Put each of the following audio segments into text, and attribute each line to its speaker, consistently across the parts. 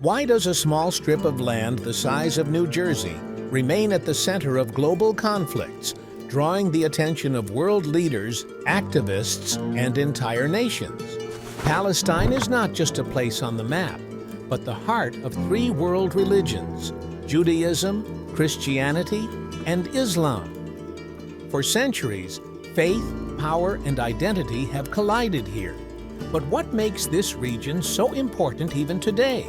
Speaker 1: Why does a small strip of land the size of New Jersey remain at the center of global conflicts, drawing the attention of world leaders, activists, and entire nations? Palestine is not just a place on the map, but the heart of three world religions: Judaism, Christianity, and Islam. For centuries, faith, power, and identity have collided here. But what makes this region so important even today?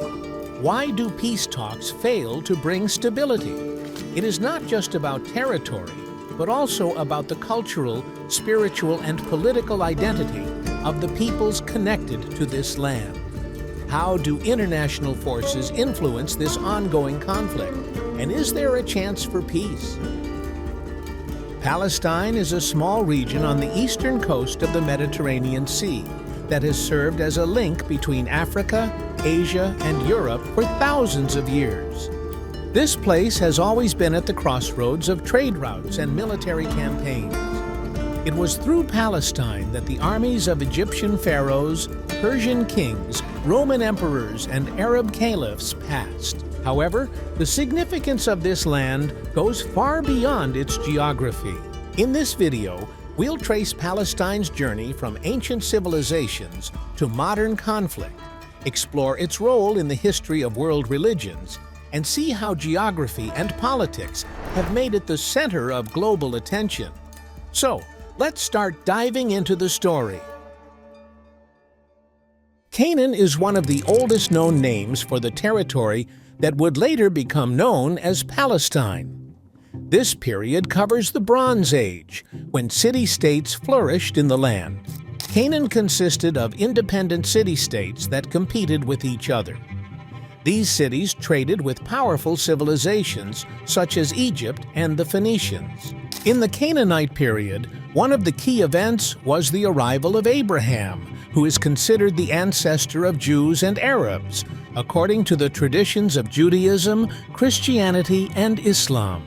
Speaker 1: Why do peace talks fail to bring stability? It is not just about territory, but also about the cultural, spiritual, and political identity of the peoples connected to this land. How do international forces influence this ongoing conflict? And is there a chance for peace? Palestine is a small region on the eastern coast of the Mediterranean Sea that has served as a link between Africa, Asia, and Europe for thousands of years. This place has always been at the crossroads of trade routes and military campaigns. It was through Palestine that the armies of Egyptian pharaohs, Persian kings, Roman emperors, and Arab caliphs passed. However, the significance of this land goes far beyond its geography. In this video, we'll trace Palestine's journey from ancient civilizations to modern conflict, explore its role in the history of world religions, and see how geography and politics have made it the center of global attention. So, let's start diving into the story. Canaan is one of the oldest known names for the territory that would later become known as Palestine. This period covers the Bronze Age, when city-states flourished in the land. Canaan consisted of independent city-states that competed with each other. These cities traded with powerful civilizations such as Egypt and the Phoenicians. In the Canaanite period, one of the key events was the arrival of Abraham, who is considered the ancestor of Jews and Arabs, according to the traditions of Judaism, Christianity, and Islam.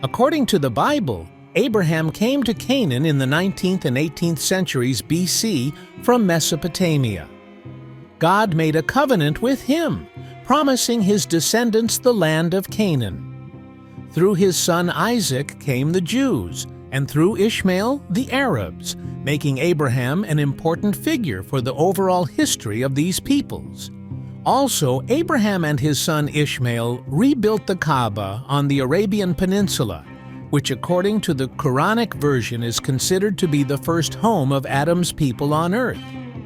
Speaker 1: According to the Bible, Abraham came to Canaan in the 19th and 18th centuries BC from Mesopotamia. God made a covenant with him, promising his descendants the land of Canaan. Through his son Isaac came the Jews, and through Ishmael, the Arabs, making Abraham an important figure for the overall history of these peoples. Also, Abraham and his son Ishmael rebuilt the Kaaba on the Arabian Peninsula, which according to the Quranic version is considered to be the first home of Adam's people on earth.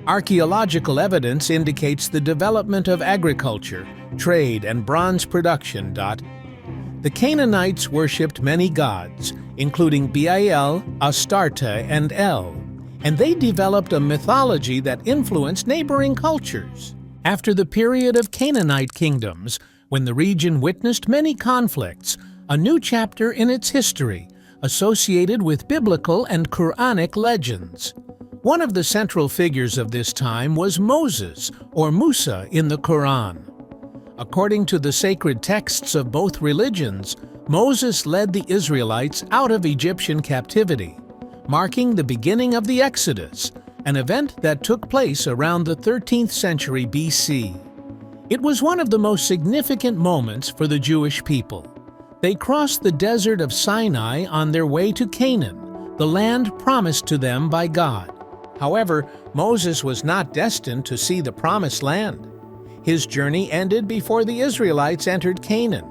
Speaker 1: Archaeological evidence indicates the development of agriculture, trade, and bronze production. The Canaanites worshipped many gods, including Baal, Astarte, and El, and they developed a mythology that influenced neighboring cultures. After the period of Canaanite kingdoms, when the region witnessed many conflicts, a new chapter in its history, associated with biblical and Quranic legends. One of the central figures of this time was Moses, or Musa, in the Quran. According to the sacred texts of both religions, Moses led the Israelites out of Egyptian captivity, marking the beginning of the Exodus, an event that took place around the 13th century BC. It was one of the most significant moments for the Jewish people. They crossed the desert of Sinai on their way to Canaan, the land promised to them by God. However, Moses was not destined to see the promised land. His journey ended before the Israelites entered Canaan.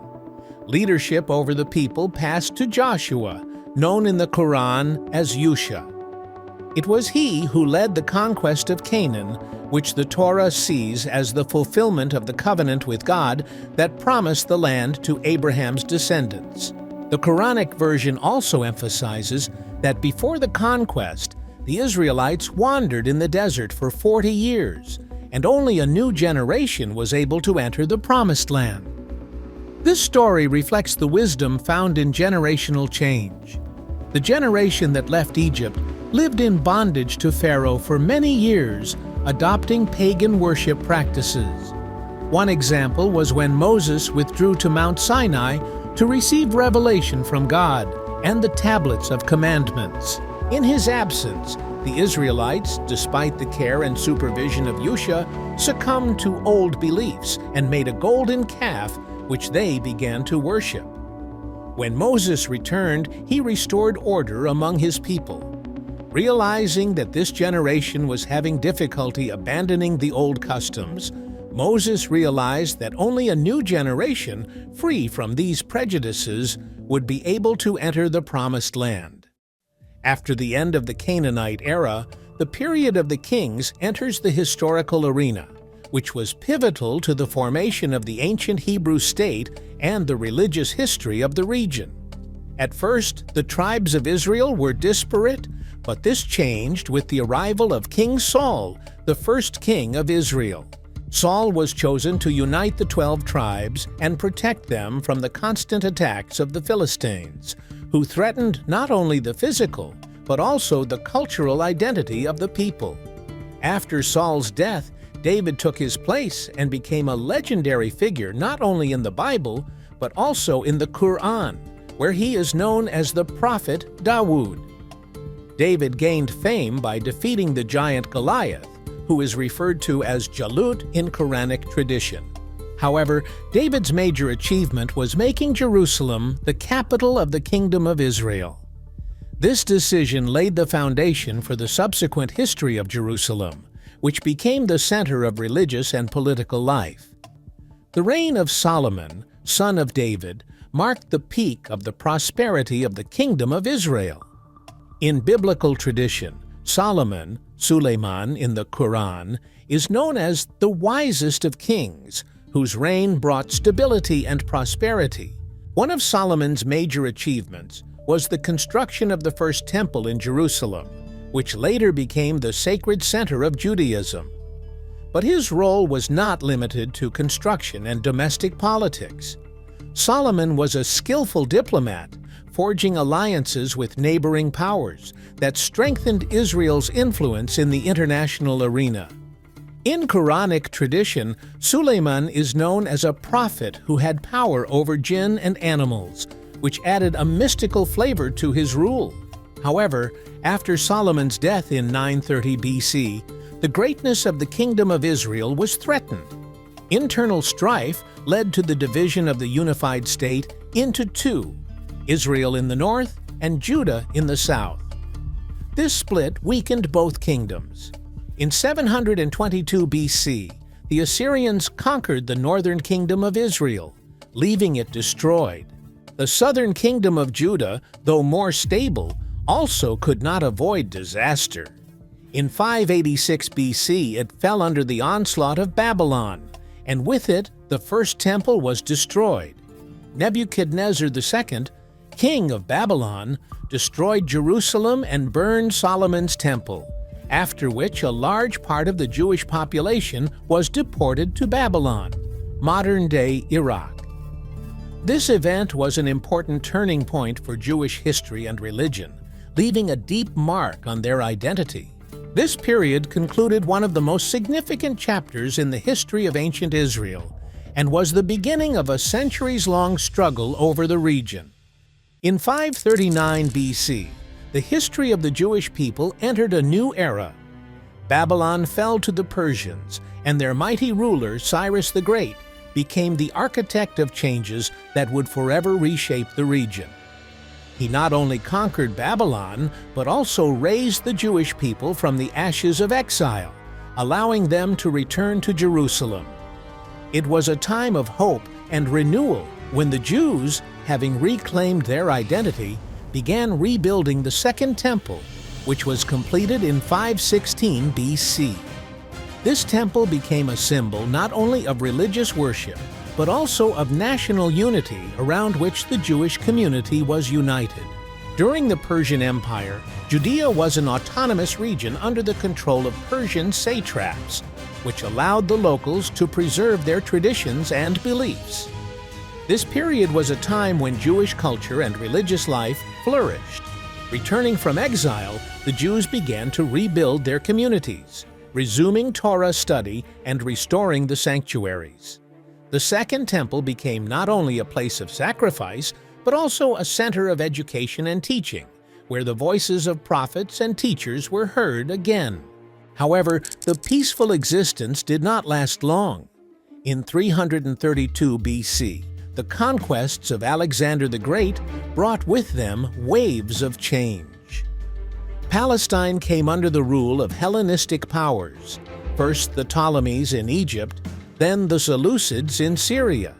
Speaker 1: Leadership over the people passed to Joshua, known in the Quran as Yusha. It was he who led the conquest of Canaan, which the Torah sees as the fulfillment of the covenant with God that promised the land to Abraham's descendants. The Quranic version also emphasizes that before the conquest, the Israelites wandered in the desert for 40 years, and only a new generation was able to enter the Promised Land. This story reflects the wisdom found in generational change. The generation that left Egypt lived in bondage to Pharaoh for many years, adopting pagan worship practices. One example was when Moses withdrew to Mount Sinai to receive revelation from God and the tablets of commandments. In his absence, the The Israelites, despite the care and supervision of Yusha, succumbed to old beliefs and made a golden calf which they began to worship. When Moses returned, he restored order among his people. Realizing that this generation was having difficulty abandoning the old customs, Moses realized that only a new generation, free from these prejudices, would be able to enter the Promised Land. After the end of the Canaanite era, the period of the kings enters the historical arena, which was pivotal to the formation of the ancient Hebrew state and the religious history of the region. At first, the tribes of Israel were disparate, but this changed with the arrival of King Saul, the first king of Israel. Saul was chosen to unite the 12 tribes and protect them from the constant attacks of the Philistines, who threatened not only the physical, but also the cultural identity of the people. After Saul's death, David took his place and became a legendary figure not only in the Bible, but also in the Quran, where he is known as the prophet Dawood. David gained fame by defeating the giant Goliath, who is referred to as Jalut in Quranic tradition. However, David's major achievement was making Jerusalem the capital of the Kingdom of Israel. This decision laid the foundation for the subsequent history of Jerusalem, which became the center of religious and political life. The reign of Solomon, son of David, marked the peak of the prosperity of the Kingdom of Israel. In biblical tradition, Solomon, Suleiman in the Quran, is known as the wisest of kings, whose reign brought stability and prosperity. One of Solomon's major achievements was the construction of the first temple in Jerusalem, which later became the sacred center of Judaism. But his role was not limited to construction and domestic politics. Solomon was a skillful diplomat, forging alliances with neighboring powers that strengthened Israel's influence in the international arena. In Quranic tradition, Suleiman is known as a prophet who had power over jinn and animals, which added a mystical flavor to his rule. However, after Solomon's death in 930 BC, the greatness of the Kingdom of Israel was threatened. Internal strife led to the division of the unified state into two, Israel in the north and Judah in the south. This split weakened both kingdoms. In 722 BC, the Assyrians conquered the northern kingdom of Israel, leaving it destroyed. The southern kingdom of Judah, though more stable, also could not avoid disaster. In 586 BC, it fell under the onslaught of Babylon, and with it, the first temple was destroyed. Nebuchadnezzar II, king of Babylon, destroyed Jerusalem and burned Solomon's temple, after which a large part of the Jewish population was deported to Babylon, modern-day Iraq. This event was an important turning point for Jewish history and religion, leaving a deep mark on their identity. This period concluded one of the most significant chapters in the history of ancient Israel and was the beginning of a centuries-long struggle over the region. In 539 BC, the history of the Jewish people entered a new era. Babylon fell to the Persians, and their mighty ruler, Cyrus the Great, became the architect of changes that would forever reshape the region. He not only conquered Babylon, but also raised the Jewish people from the ashes of exile, allowing them to return to Jerusalem. It was a time of hope and renewal when the Jews, having reclaimed their identity, began rebuilding the Second Temple, which was completed in 516 BC. This temple became a symbol not only of religious worship, but also of national unity around which the Jewish community was united. During the Persian Empire, Judea was an autonomous region under the control of Persian satraps, which allowed the locals to preserve their traditions and beliefs. This period was a time when Jewish culture and religious life flourished. Returning from exile, the Jews began to rebuild their communities, resuming Torah study and restoring the sanctuaries. The Second Temple became not only a place of sacrifice, but also a center of education and teaching, where the voices of prophets and teachers were heard again. However, the peaceful existence did not last long. In 332 BC, the conquests of Alexander the Great brought with them waves of change. Palestine came under the rule of Hellenistic powers, first the Ptolemies in Egypt, then the Seleucids in Syria.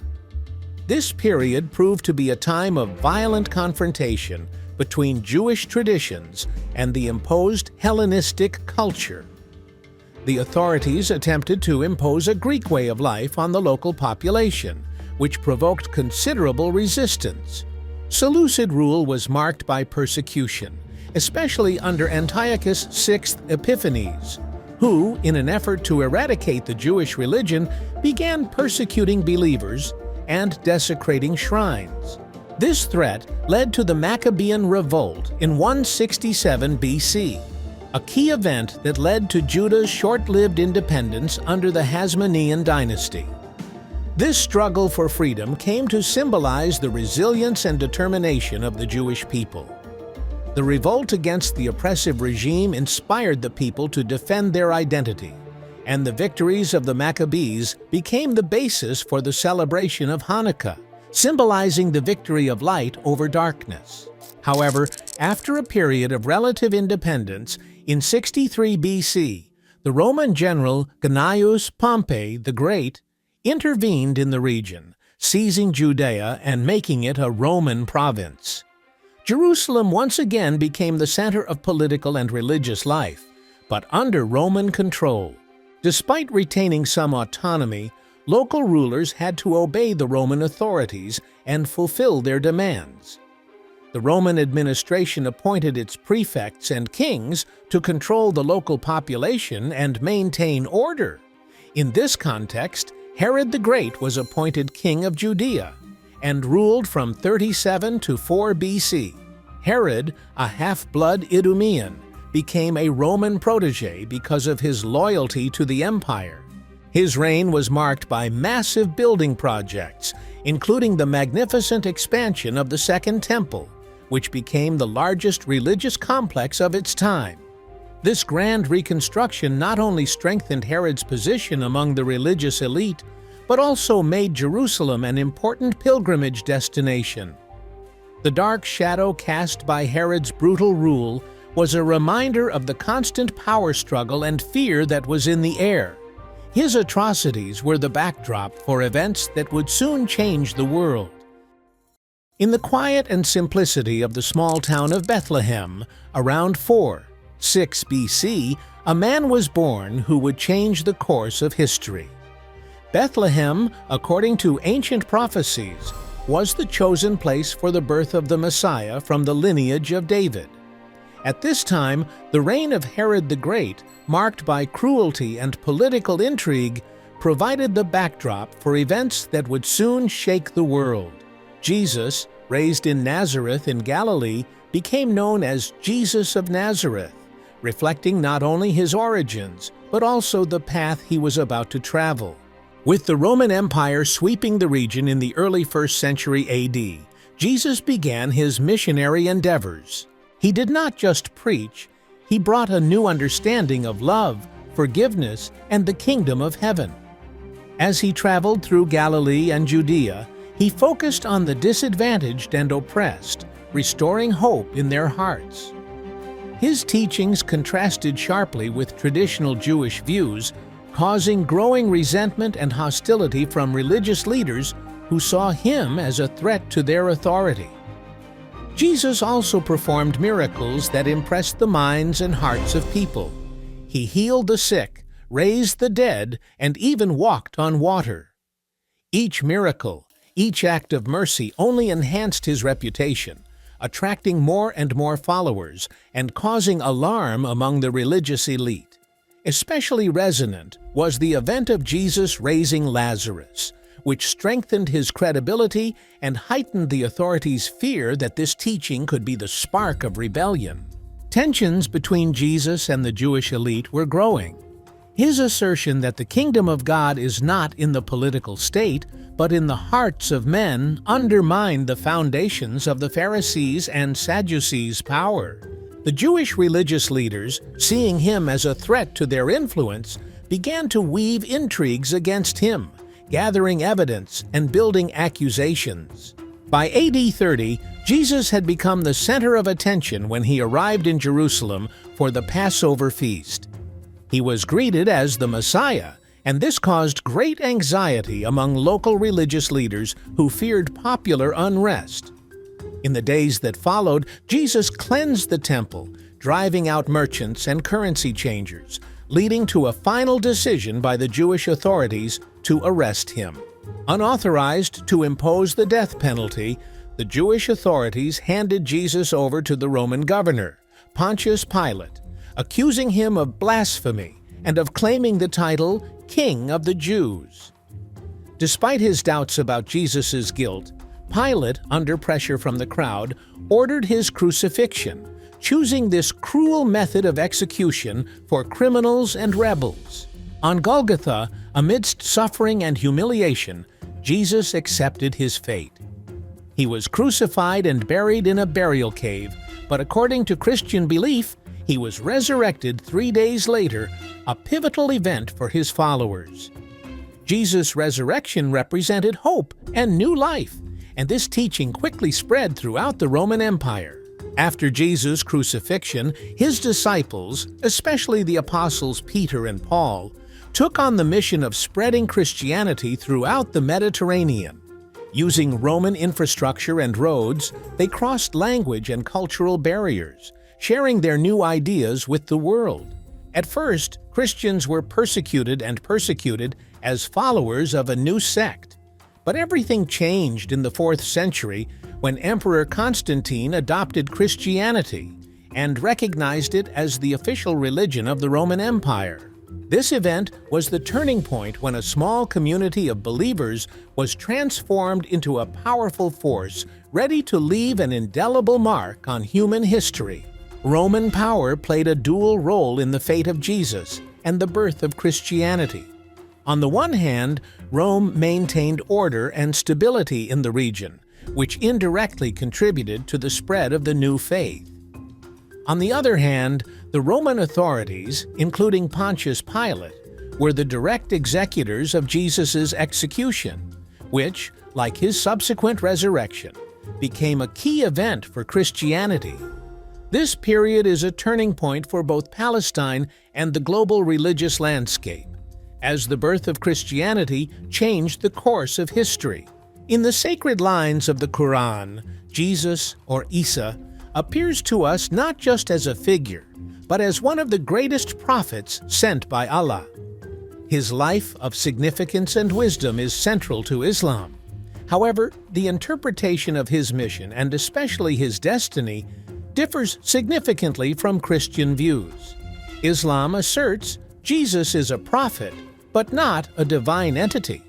Speaker 1: This period proved to be a time of violent confrontation between Jewish traditions and the imposed Hellenistic culture. The authorities attempted to impose a Greek way of life on the local population, which provoked considerable resistance. Seleucid rule was marked by persecution, especially under Antiochus VI Epiphanes, who, in an effort to eradicate the Jewish religion, began persecuting believers and desecrating shrines. This threat led to the Maccabean Revolt in 167 BC, a key event that led to Judah's short-lived independence under the Hasmonean dynasty. This struggle for freedom came to symbolize the resilience and determination of the Jewish people. The revolt against the oppressive regime inspired the people to defend their identity, and the victories of the Maccabees became the basis for the celebration of Hanukkah, symbolizing the victory of light over darkness. However, after a period of relative independence, in 63 BC, the Roman general Gnaeus Pompey the Great intervened in the region, seizing Judea and making it a Roman province. Jerusalem once again became the center of political and religious life, but under Roman control. Despite retaining some autonomy, local rulers had to obey the Roman authorities and fulfill their demands. The Roman administration appointed its prefects and kings to control the local population and maintain order. In this context, Herod the Great was appointed king of Judea and ruled from 37 to 4 BC. Herod, a half-blood Idumean, became a Roman protege because of his loyalty to the empire. His reign was marked by massive building projects, including the magnificent expansion of the Second Temple, which became the largest religious complex of its time. This grand reconstruction not only strengthened Herod's position among the religious elite, but also made Jerusalem an important pilgrimage destination. The dark shadow cast by Herod's brutal rule was a reminder of the constant power struggle and fear that was in the air. His atrocities were the backdrop for events that would soon change the world. In the quiet and simplicity of the small town of Bethlehem, around 4-6 BC, a man was born who would change the course of history. Bethlehem, according to ancient prophecies, was the chosen place for the birth of the Messiah from the lineage of David. At this time, the reign of Herod the Great, marked by cruelty and political intrigue, provided the backdrop for events that would soon shake the world. Jesus, raised in Nazareth in Galilee, became known as Jesus of Nazareth, reflecting not only his origins, but also the path he was about to travel. With the Roman Empire sweeping the region in the early 1st century AD, Jesus began his missionary endeavors. He did not just preach, he brought a new understanding of love, forgiveness, and the kingdom of heaven. As he traveled through Galilee and Judea, he focused on the disadvantaged and oppressed, restoring hope in their hearts. His teachings contrasted sharply with traditional Jewish views, causing growing resentment and hostility from religious leaders who saw him as a threat to their authority. Jesus also performed miracles that impressed the minds and hearts of people. He healed the sick, raised the dead, and even walked on water. Each miracle, each act of mercy only enhanced his reputation, attracting more and more followers and causing alarm among the religious elite. Especially resonant was the event of Jesus raising Lazarus, which strengthened his credibility and heightened the authorities' fear that this teaching could be the spark of rebellion. Tensions between Jesus and the Jewish elite were growing. His assertion that the kingdom of God is not in the political state, but in the hearts of men, undermined the foundations of the Pharisees' and Sadducees' power. The Jewish religious leaders, seeing him as a threat to their influence, began to weave intrigues against him, gathering evidence and building accusations. By AD 30, Jesus had become the center of attention when he arrived in Jerusalem for the Passover feast. He was greeted as the Messiah, and this caused great anxiety among local religious leaders who feared popular unrest. In the days that followed, Jesus cleansed the temple, driving out merchants and currency changers, leading to a final decision by the Jewish authorities to arrest him. Unauthorized to impose the death penalty, the Jewish authorities handed Jesus over to the Roman governor, Pontius Pilate, accusing him of blasphemy and of claiming the title King of the Jews. Despite his doubts about Jesus' guilt, Pilate, under pressure from the crowd, ordered his crucifixion, choosing this cruel method of execution for criminals and rebels. On Golgotha, amidst suffering and humiliation, Jesus accepted his fate. He was crucified and buried in a burial cave, but according to Christian belief, he was resurrected 3 days later, a pivotal event for his followers. Jesus' resurrection represented hope and new life, and this teaching quickly spread throughout the Roman Empire. After Jesus' crucifixion, his disciples, especially the apostles Peter and Paul, took on the mission of spreading Christianity throughout the Mediterranean. Using Roman infrastructure and roads, they crossed language and cultural barriers, sharing their new ideas with the world. At first, Christians were persecuted as followers of a new sect. But everything changed in the 4th century when Emperor Constantine adopted Christianity and recognized it as the official religion of the Roman Empire. This event was the turning point when a small community of believers was transformed into a powerful force ready to leave an indelible mark on human history. Roman power played a dual role in the fate of Jesus and the birth of Christianity. On the one hand, Rome maintained order and stability in the region, which indirectly contributed to the spread of the new faith. On the other hand, the Roman authorities, including Pontius Pilate, were the direct executors of Jesus' execution, which, like his subsequent resurrection, became a key event for Christianity. This period is a turning point for both Palestine and the global religious landscape, as the birth of Christianity changed the course of history. In the sacred lines of the Quran, Jesus, or Isa, appears to us not just as a figure, but as one of the greatest prophets sent by Allah. His life of significance and wisdom is central to Islam. However, the interpretation of his mission, and especially his destiny, differs significantly from Christian views. Islam asserts Jesus is a prophet, but not a divine entity.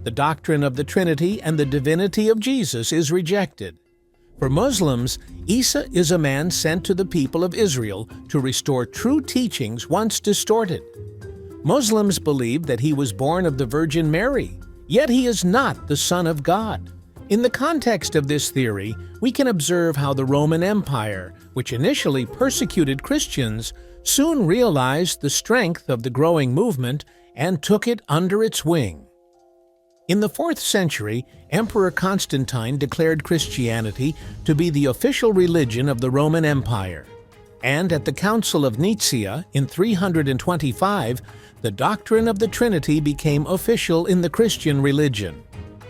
Speaker 1: The doctrine of the Trinity and the divinity of Jesus is rejected. For Muslims, Isa is a man sent to the people of Israel to restore true teachings once distorted. Muslims believe that he was born of the Virgin Mary, yet he is not the Son of God. In the context of this theory, we can observe how the Roman Empire, which initially persecuted Christians, soon realized the strength of the growing movement and took it under its wing. In the 4th century, Emperor Constantine declared Christianity to be the official religion of the Roman Empire, and at the Council of Nicaea in 325, the doctrine of the Trinity became official in the Christian religion.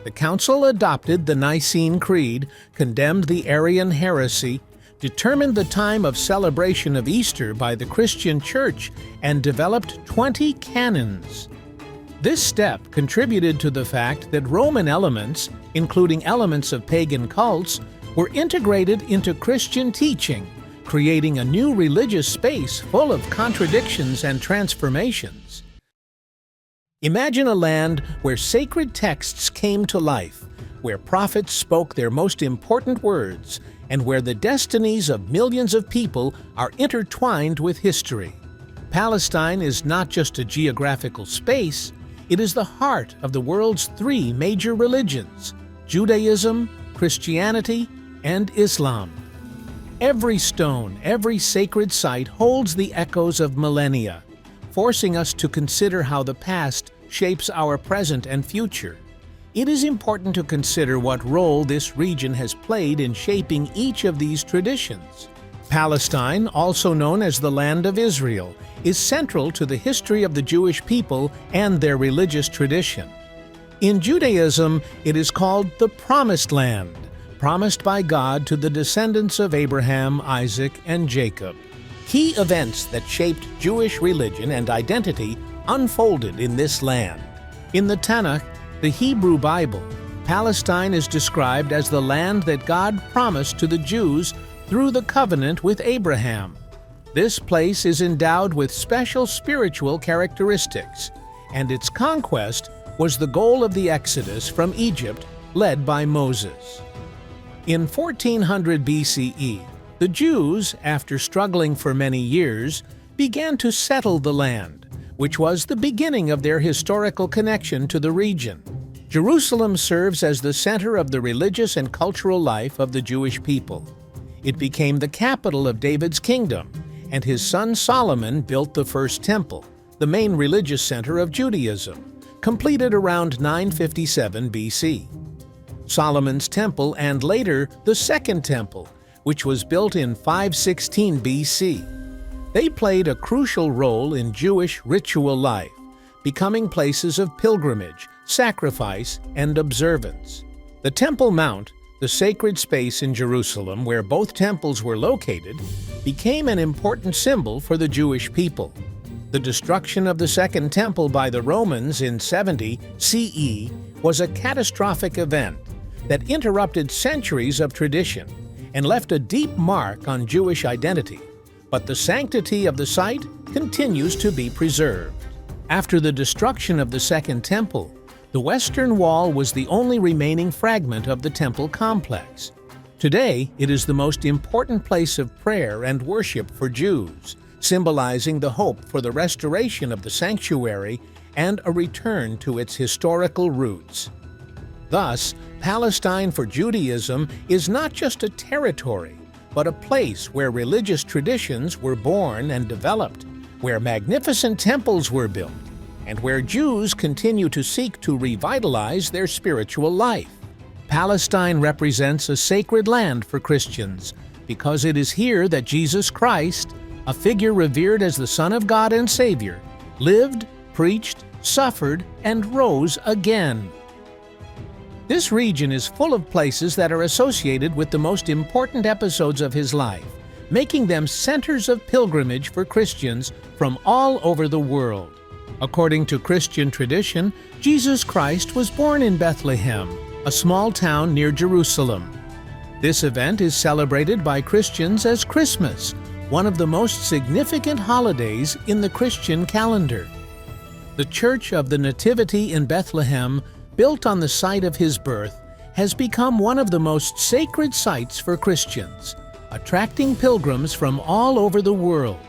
Speaker 1: The council adopted the Nicene Creed, condemned the Arian heresy, determined the time of celebration of Easter by the Christian Church, and developed 20 canons. This step contributed to the fact that Roman elements, including elements of pagan cults, were integrated into Christian teaching, creating a new religious space full of contradictions and transformations. Imagine a land where sacred texts came to life, where prophets spoke their most important words, and where the destinies of millions of people are intertwined with history. Palestine is not just a geographical space, it is the heart of the world's three major religions: Judaism, Christianity, and Islam. Every stone, every sacred site holds the echoes of millennia, forcing us to consider how the past shapes our present and future. It is important to consider what role this region has played in shaping each of these traditions. Palestine, also known as the Land of Israel, is central to the history of the Jewish people and their religious tradition. In Judaism, it is called the Promised Land, promised by God to the descendants of Abraham, Isaac, and Jacob. Key events that shaped Jewish religion and identity unfolded in this land. In the Tanakh, the Hebrew Bible, Palestine is described as the land that God promised to the Jews through the covenant with Abraham. This place is endowed with special spiritual characteristics, and its conquest was the goal of the Exodus from Egypt, led by Moses. In 1400 BCE, the Jews, after struggling for many years, began to settle the land, which was the beginning of their historical connection to the region. Jerusalem serves as the center of the religious and cultural life of the Jewish people. It became the capital of David's kingdom, and his son Solomon built the first temple, the main religious center of Judaism, completed around 957 BC. Solomon's temple and later the Second Temple, which was built in 516 BC. They played a crucial role in Jewish ritual life, becoming places of pilgrimage, sacrifice, and observance. The Temple Mount, the sacred space in Jerusalem where both temples were located, became an important symbol for the Jewish people. The destruction of the Second Temple by the Romans in 70 CE was a catastrophic event that interrupted centuries of tradition and left a deep mark on Jewish identity. But the sanctity of the site continues to be preserved. After the destruction of the Second Temple, the Western Wall was the only remaining fragment of the temple complex. Today, it is the most important place of prayer and worship for Jews, symbolizing the hope for the restoration of the sanctuary and a return to its historical roots. Thus, Palestine for Judaism is not just a territory, but a place where religious traditions were born and developed, where magnificent temples were built, and where Jews continue to seek to revitalize their spiritual life. Palestine represents a sacred land for Christians because it is here that Jesus Christ, a figure revered as the Son of God and Savior, lived, preached, suffered, and rose again. This region is full of places that are associated with the most important episodes of his life, making them centers of pilgrimage for Christians from all over the world. According to Christian tradition, Jesus Christ was born in Bethlehem, a small town near Jerusalem. This event is celebrated by Christians as Christmas, one of the most significant holidays in the Christian calendar. The Church of the Nativity in Bethlehem, built on the site of his birth, has become one of the most sacred sites for Christians, attracting pilgrims from all over the world.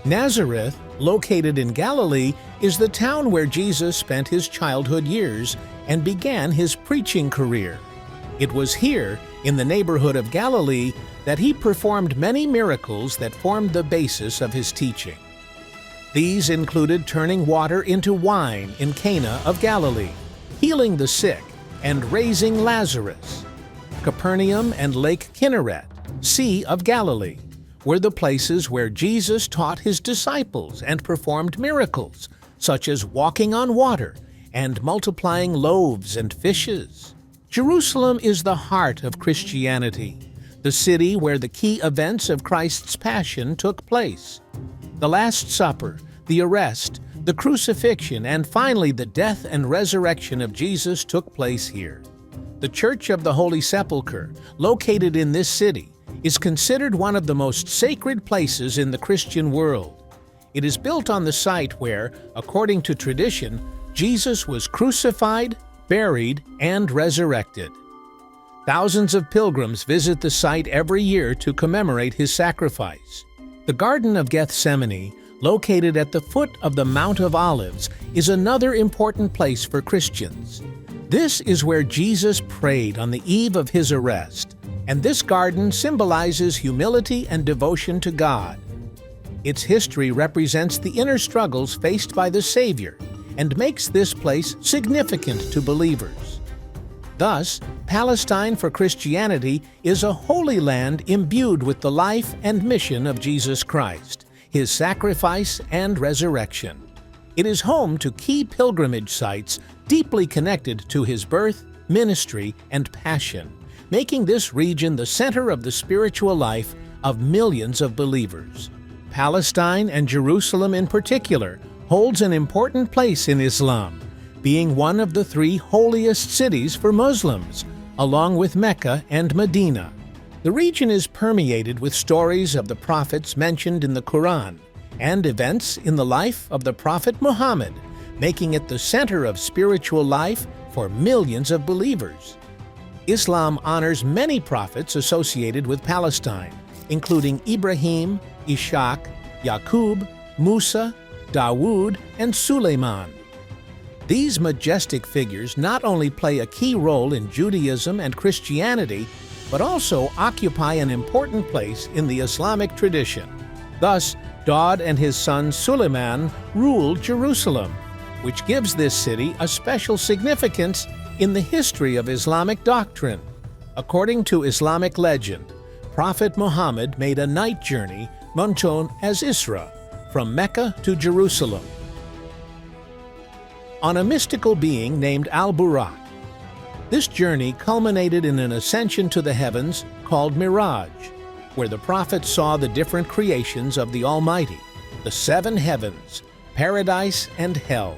Speaker 1: Nazareth, located in Galilee, is the town where Jesus spent his childhood years and began his preaching career. It was here, in the neighborhood of Galilee, that he performed many miracles that formed the basis of his teaching. These included turning water into wine in Cana of Galilee, healing the sick, and raising Lazarus. Capernaum and Lake Kinneret, Sea of Galilee, were the places where Jesus taught his disciples and performed miracles, such as walking on water and multiplying loaves and fishes. Jerusalem is the heart of Christianity, the city where the key events of Christ's Passion took place. The Last Supper, the arrest, the crucifixion, and finally the death and resurrection of Jesus took place here. The Church of the Holy Sepulchre, located in this city, is considered one of the most sacred places in the Christian world. It is built on the site where, according to tradition, Jesus was crucified, buried, and resurrected. Thousands of pilgrims visit the site every year to commemorate his sacrifice. The Garden of Gethsemane, located at the foot of the Mount of Olives, is another important place for Christians. This is where Jesus prayed on the eve of his arrest, and this garden symbolizes humility and devotion to God. Its history represents the inner struggles faced by the Savior and makes this place significant to believers. Thus, Palestine for Christianity is a holy land imbued with the life and mission of Jesus Christ, his sacrifice and resurrection. It is home to key pilgrimage sites deeply connected to his birth, ministry, and passion, making this region the center of the spiritual life of millions of believers. Palestine, and Jerusalem in particular, holds an important place in Islam, being one of the three holiest cities for Muslims, along with Mecca and Medina. The region is permeated with stories of the prophets mentioned in the Quran and events in the life of the Prophet Muhammad, making it the center of spiritual life for millions of believers. Islam honors many prophets associated with Palestine, including Ibrahim, Ishaq, Yaqub, Musa, Dawood, and Suleiman. These majestic figures not only play a key role in Judaism and Christianity, but also occupy an important place in the Islamic tradition. Thus, Daud and his son Suleiman ruled Jerusalem, which gives this city a special significance in the history of Islamic doctrine. According to Islamic legend, Prophet Muhammad made a night journey known as Isra, from Mecca to Jerusalem, on a mystical being named Al-Buraq. This journey culminated in an ascension to the heavens called Miraj, where the prophet saw the different creations of the Almighty, the seven heavens, paradise, and hell,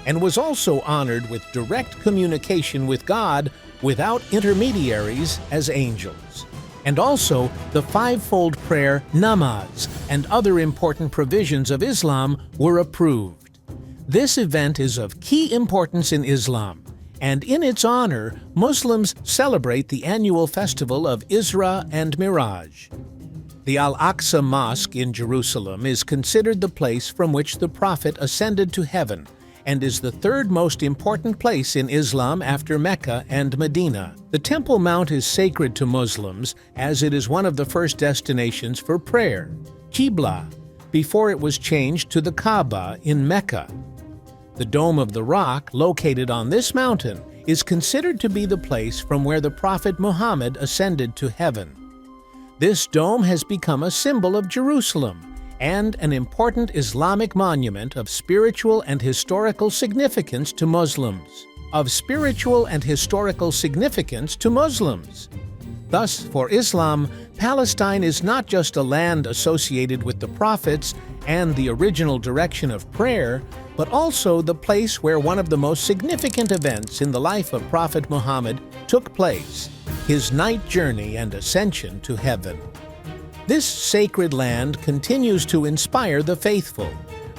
Speaker 1: and was also honored with direct communication with God without intermediaries as angels. And also the fivefold prayer namaz and other important provisions of Islam were approved. This event is of key importance in Islam, and in its honor, Muslims celebrate the annual festival of Isra and Miraj. The Al-Aqsa Mosque in Jerusalem is considered the place from which the Prophet ascended to heaven, and is the third most important place in Islam after Mecca and Medina. The Temple Mount is sacred to Muslims as it is one of the first destinations for prayer, Qibla, before it was changed to the Kaaba in Mecca. The Dome of the Rock, located on this mountain, is considered to be the place from where the Prophet Muhammad ascended to heaven. This dome has become a symbol of Jerusalem and an important Islamic monument of spiritual and historical significance to Muslims. Thus, for Islam, Palestine is not just a land associated with the prophets and the original direction of prayer, but also the place where one of the most significant events in the life of Prophet Muhammad took place, his night journey and ascension to heaven. This sacred land continues to inspire the faithful,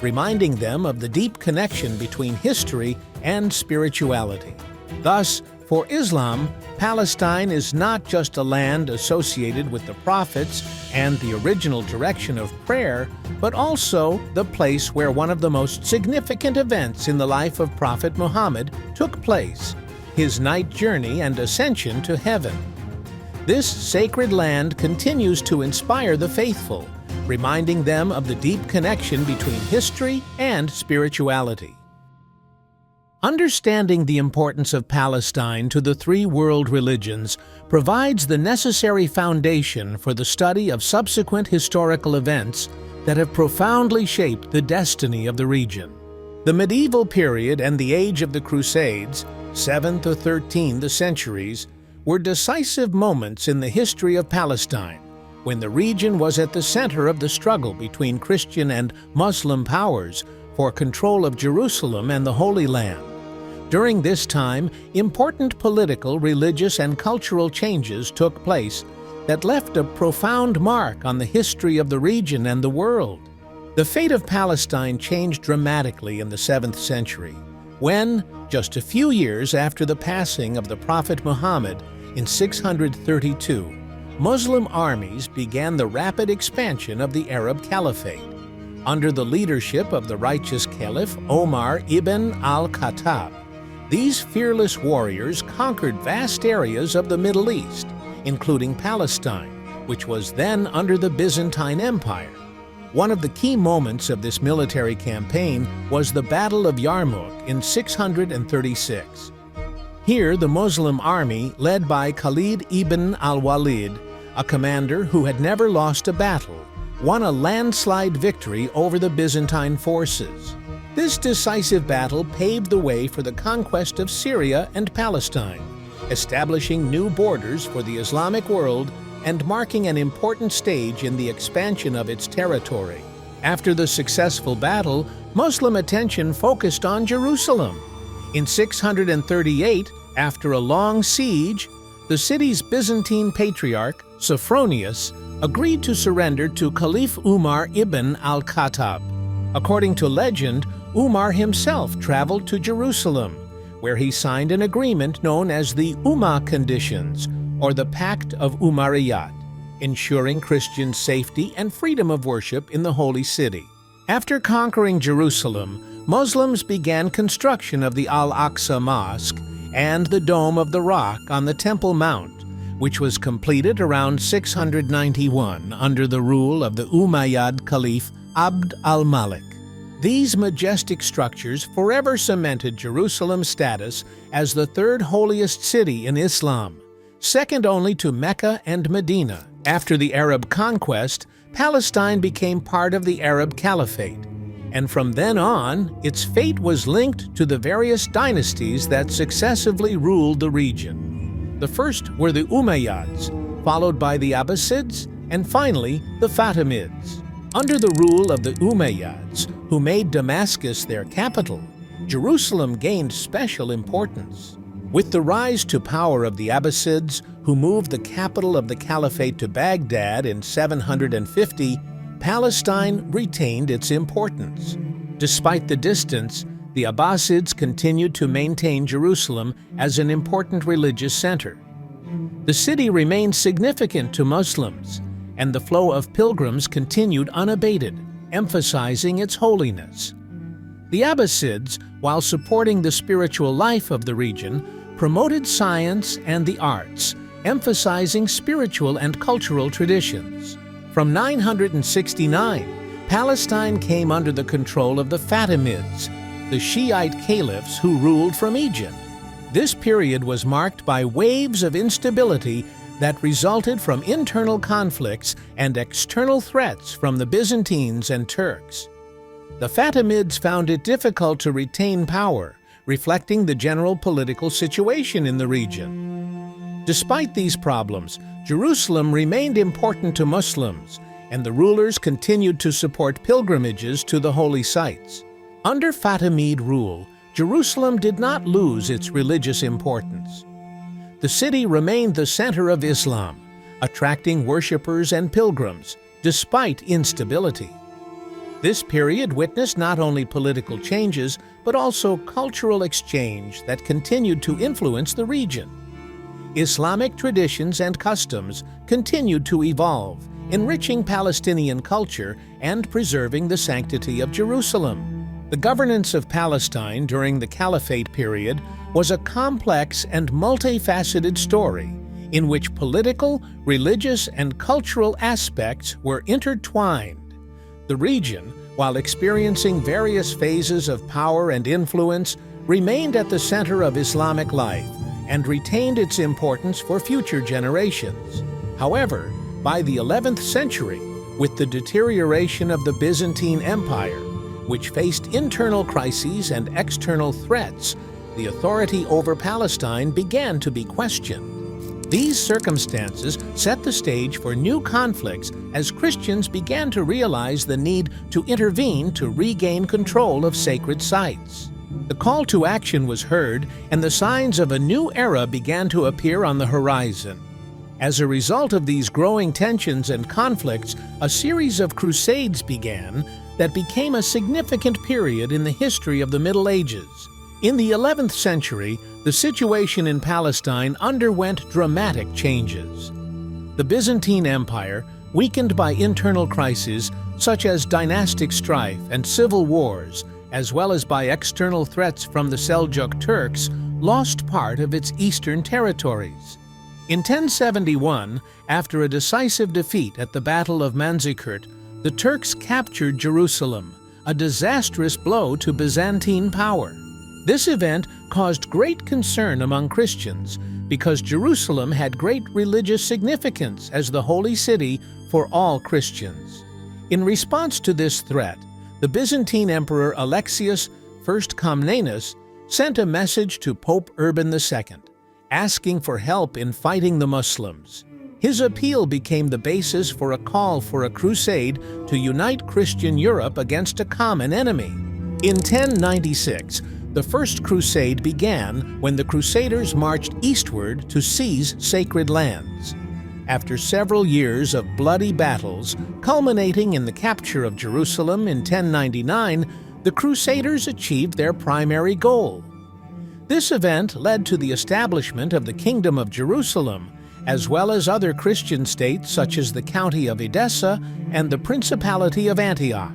Speaker 1: reminding them of the deep connection between history and spirituality. Thus, for Islam, Palestine is not just a land associated with the prophets and the original direction of prayer, but also the place where one of the most significant events in the life of Prophet Muhammad took place, his night journey and ascension to heaven. This sacred land continues to inspire the faithful, reminding them of the deep connection between history and spirituality. Understanding the importance of Palestine to the three world religions provides the necessary foundation for the study of subsequent historical events that have profoundly shaped the destiny of the region. The medieval period and the age of the Crusades, 7th or 13th centuries, were decisive moments in the history of Palestine, when the region was at the center of the struggle between Christian and Muslim powers for control of Jerusalem and the Holy Land. During this time, important political, religious, and cultural changes took place that left a profound mark on the history of the region and the world. The fate of Palestine changed dramatically in the 7th century, when, just a few years after the passing of the Prophet Muhammad in 632, Muslim armies began the rapid expansion of the Arab Caliphate. Under the leadership of the righteous Caliph Omar ibn al-Khattab, these fearless warriors conquered vast areas of the Middle East, including Palestine, which was then under the Byzantine Empire. One of the key moments of this military campaign was the Battle of Yarmouk in 636. Here, the Muslim army, led by Khalid ibn al-Walid, a commander who had never lost a battle, won a landslide victory over the Byzantine forces. This decisive battle paved the way for the conquest of Syria and Palestine, establishing new borders for the Islamic world and marking an important stage in the expansion of its territory. After the successful battle, Muslim attention focused on Jerusalem. In 638, after a long siege, the city's Byzantine patriarch, Sophronius, agreed to surrender to Caliph Umar ibn al-Khattab. According to legend, Umar himself traveled to Jerusalem, where he signed an agreement known as the Ummah Conditions, or the Pact of Umayyad, ensuring Christian safety and freedom of worship in the Holy City. After conquering Jerusalem, Muslims began construction of the Al-Aqsa Mosque and the Dome of the Rock on the Temple Mount, which was completed around 691 under the rule of the Umayyad Caliph Abd al-Malik. These majestic structures forever cemented Jerusalem's status as the third holiest city in Islam, second only to Mecca and Medina. After the Arab conquest, Palestine became part of the Arab Caliphate, and from then on, its fate was linked to the various dynasties that successively ruled the region. The first were the Umayyads, followed by the Abbasids, and finally the Fatimids. Under the rule of the Umayyads, who made Damascus their capital, Jerusalem gained special importance. With the rise to power of the Abbasids, who moved the capital of the Caliphate to Baghdad in 750, Palestine retained its importance. Despite the distance, the Abbasids continued to maintain Jerusalem as an important religious center. The city remained significant to Muslims, and the flow of pilgrims continued unabated, emphasizing its holiness. The Abbasids, while supporting the spiritual life of the region, promoted science and the arts, emphasizing spiritual and cultural traditions. From 969, Palestine came under the control of the Fatimids, the Shiite caliphs who ruled from Egypt. This period was marked by waves of instability that resulted from internal conflicts and external threats from the Byzantines and Turks. The Fatimids found it difficult to retain power, reflecting the general political situation in the region. Despite these problems, Jerusalem remained important to Muslims, and the rulers continued to support pilgrimages to the holy sites. Under Fatimid rule, Jerusalem did not lose its religious importance. The city remained the center of Islam, attracting worshippers and pilgrims, despite instability. This period witnessed not only political changes, but also cultural exchange that continued to influence the region. Islamic traditions and customs continued to evolve, enriching Palestinian culture and preserving the sanctity of Jerusalem. The governance of Palestine during the Caliphate period was a complex and multifaceted story in which political, religious, and cultural aspects were intertwined. The region, while experiencing various phases of power and influence, remained at the center of Islamic life and retained its importance for future generations. However, by the 11th century, with the deterioration of the Byzantine Empire, which faced internal crises and external threats, the authority over Palestine began to be questioned. These circumstances set the stage for new conflicts as Christians began to realize the need to intervene to regain control of sacred sites. The call to action was heard, and the signs of a new era began to appear on the horizon. As a result of these growing tensions and conflicts, a series of crusades began that became a significant period in the history of the Middle Ages. In the 11th century, the situation in Palestine underwent dramatic changes. The Byzantine Empire, weakened by internal crises, such as dynastic strife and civil wars, as well as by external threats from the Seljuk Turks, lost part of its eastern territories. In 1071, after a decisive defeat at the Battle of Manzikert, the Turks captured Jerusalem, a disastrous blow to Byzantine power. This event caused great concern among Christians because Jerusalem had great religious significance as the holy city for all Christians. In response to this threat, the Byzantine Emperor Alexius I Comnenus sent a message to Pope Urban II, asking for help in fighting the Muslims. His appeal became the basis for a call for a crusade to unite Christian Europe against a common enemy. In 1096, the First Crusade began when the Crusaders marched eastward to seize sacred lands. After several years of bloody battles, culminating in the capture of Jerusalem in 1099, the Crusaders achieved their primary goal. This event led to the establishment of the Kingdom of Jerusalem, as well as other Christian states such as the County of Edessa and the Principality of Antioch.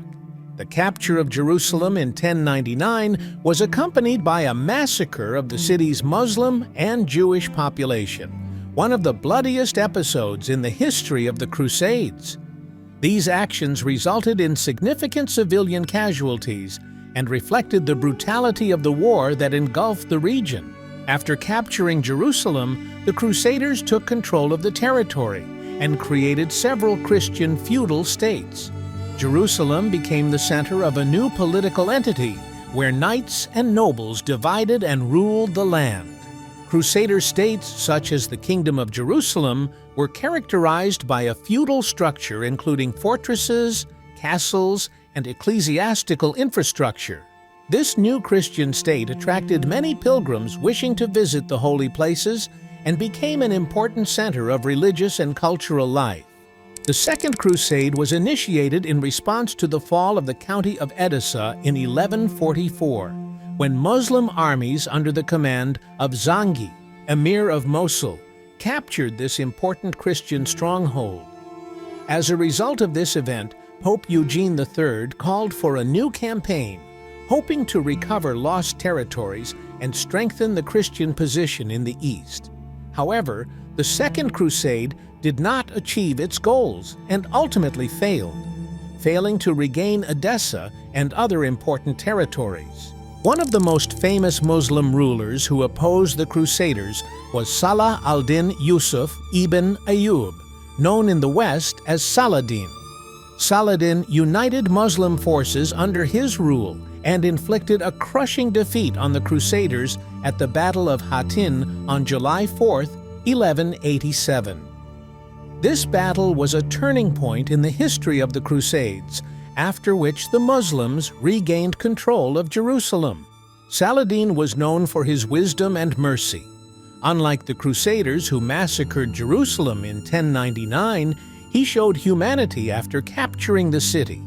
Speaker 1: The capture of Jerusalem in 1099 was accompanied by a massacre of the city's Muslim and Jewish population, one of the bloodiest episodes in the history of the Crusades. These actions resulted in significant civilian casualties and reflected the brutality of the war that engulfed the region. After capturing Jerusalem, the Crusaders took control of the territory and created several Christian feudal states. Jerusalem became the center of a new political entity where knights and nobles divided and ruled the land. Crusader states such as the Kingdom of Jerusalem were characterized by a feudal structure including fortresses, castles, and ecclesiastical infrastructure. This new Christian state attracted many pilgrims wishing to visit the holy places and became an important center of religious and cultural life. The Second Crusade was initiated in response to the fall of the County of Edessa in 1144, when Muslim armies under the command of Zangi, Emir of Mosul, captured this important Christian stronghold. As a result of this event, Pope Eugene III called for a new campaign, hoping to recover lost territories and strengthen the Christian position in the East. However, the Second Crusade did not achieve its goals and ultimately failed, failing to regain Edessa and other important territories. One of the most famous Muslim rulers who opposed the Crusaders was Salah al-Din Yusuf ibn Ayyub, known in the West as Saladin. Saladin united Muslim forces under his rule and inflicted a crushing defeat on the Crusaders at the Battle of Hattin on July 4, 1187. This battle was a turning point in the history of the Crusades, after which the Muslims regained control of Jerusalem. Saladin was known for his wisdom and mercy. Unlike the Crusaders who massacred Jerusalem in 1099, he showed humanity after capturing the city.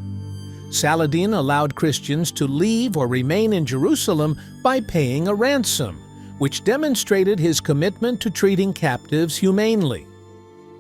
Speaker 1: Saladin allowed Christians to leave or remain in Jerusalem by paying a ransom, which demonstrated his commitment to treating captives humanely.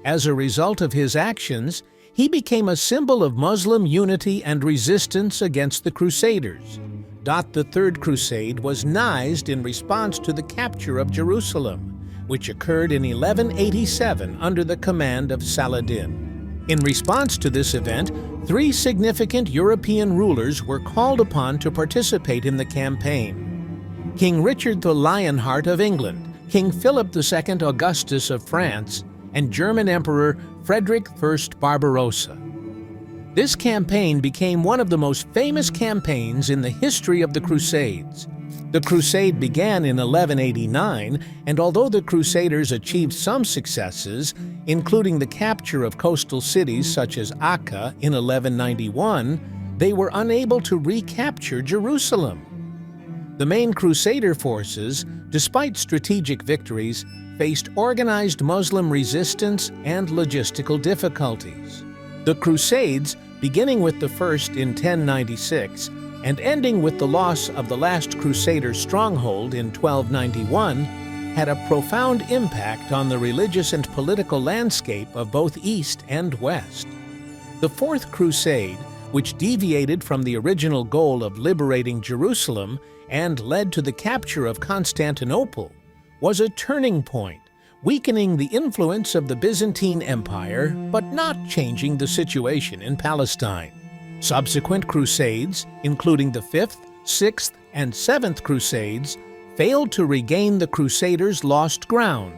Speaker 1: As a result of his actions, he became a symbol of Muslim unity and resistance against the Crusaders. The Third Crusade was nized in response to the capture of Jerusalem, which occurred in 1187 under the command of Saladin. In response to this event, 3 significant European rulers were called upon to participate in the campaign: King Richard the Lionheart of England, King Philip II Augustus of France, and German Emperor Frederick I Barbarossa. This campaign became one of the most famous campaigns in the history of the Crusades. The crusade began in 1189, and although the Crusaders achieved some successes, including the capture of coastal cities such as Acca in 1191, they were unable to recapture Jerusalem. The main Crusader forces, despite strategic victories, faced organized Muslim resistance and logistical difficulties. The Crusades, beginning with the first in 1096 and ending with the loss of the last Crusader stronghold in 1291, had a profound impact on the religious and political landscape of both East and West. The Fourth Crusade, which deviated from the original goal of liberating Jerusalem and led to the capture of Constantinople, was a turning point, weakening the influence of the Byzantine Empire but not changing the situation in Palestine. Subsequent crusades, including the 5th, 6th, and 7th Crusades, failed to regain the Crusaders' lost ground,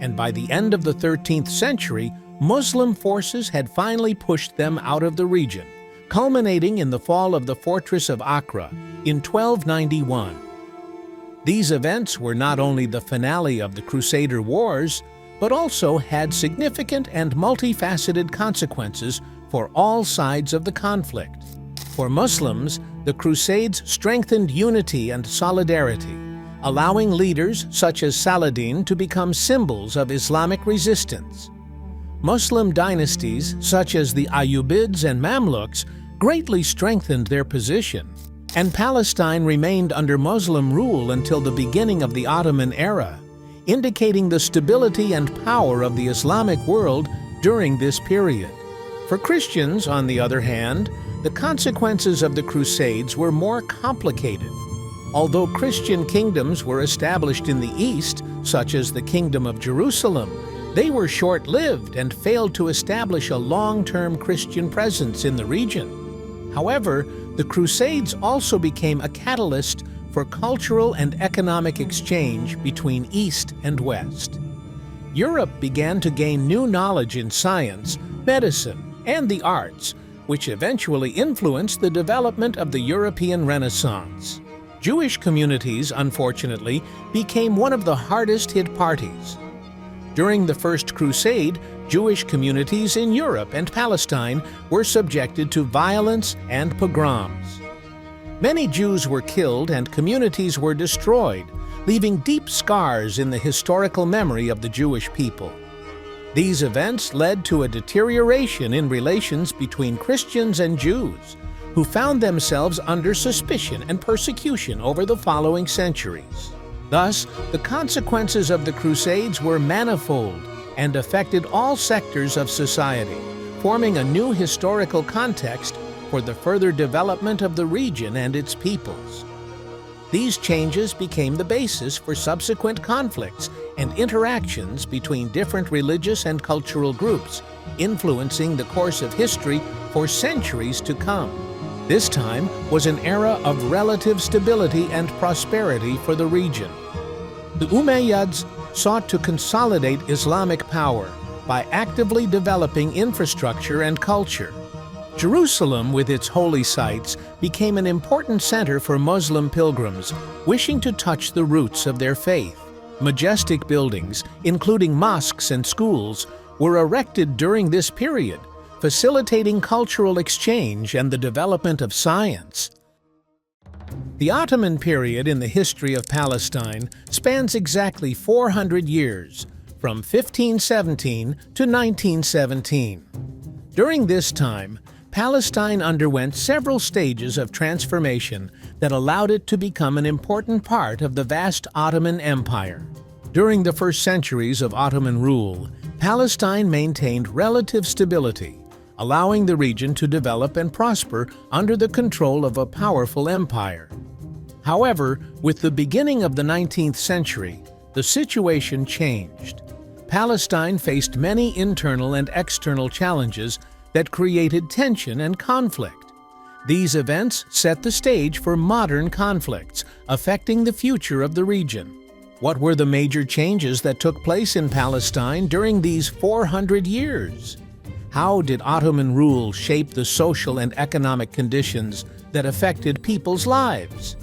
Speaker 1: and by the end of the 13th century, Muslim forces had finally pushed them out of the region, culminating in the fall of the fortress of Acre in 1291. These events were not only the finale of the Crusader Wars, but also had significant and multifaceted consequences for all sides of the conflict. For Muslims, the Crusades strengthened unity and solidarity, allowing leaders such as Saladin to become symbols of Islamic resistance. Muslim dynasties such as the Ayyubids and Mamluks greatly strengthened their position, and Palestine remained under Muslim rule until the beginning of the Ottoman era, indicating the stability and power of the Islamic world during this period. For Christians, on the other hand, the consequences of the Crusades were more complicated. Although Christian kingdoms were established in the East, such as the Kingdom of Jerusalem, they were short-lived and failed to establish a long-term Christian presence in the region. However, the Crusades also became a catalyst for cultural and economic exchange between East and West. Europe began to gain new knowledge in science, medicine, and the arts, which eventually influenced the development of the European Renaissance. Jewish communities, unfortunately, became one of the hardest-hit parties. During the First Crusade, Jewish communities in Europe and Palestine were subjected to violence and pogroms. Many Jews were killed and communities were destroyed, leaving deep scars in the historical memory of the Jewish people. These events led to a deterioration in relations between Christians and Jews, who found themselves under suspicion and persecution over the following centuries. Thus, the consequences of the Crusades were manifold and affected all sectors of society, forming a new historical context for the further development of the region and its peoples. These changes became the basis for subsequent conflicts and interactions between different religious and cultural groups, influencing the course of history for centuries to come. This time was an era of relative stability and prosperity for the region. The Umayyads sought to consolidate Islamic power by actively developing infrastructure and culture. Jerusalem, with its holy sites, became an important center for Muslim pilgrims wishing to touch the roots of their faith. Majestic buildings, including mosques and schools, were erected during this period, facilitating cultural exchange and the development of science. The Ottoman period in the history of Palestine spans exactly 400 years, from 1517 to 1917. During this time, Palestine underwent several stages of transformation that allowed it to become an important part of the vast Ottoman Empire. During the first centuries of Ottoman rule, Palestine maintained relative stability, allowing the region to develop and prosper under the control of a powerful empire. However, with the beginning of the 19th century, the situation changed. Palestine faced many internal and external challenges that created tension and conflict. These events set the stage for modern conflicts, affecting the future of the region. What were the major changes that took place in Palestine during these 400 years? How did Ottoman rule shape the social and economic conditions that affected people's lives?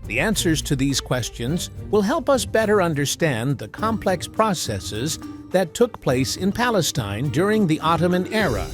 Speaker 1: The answers to these questions will help us better understand the complex processes that took place in Palestine during the Ottoman era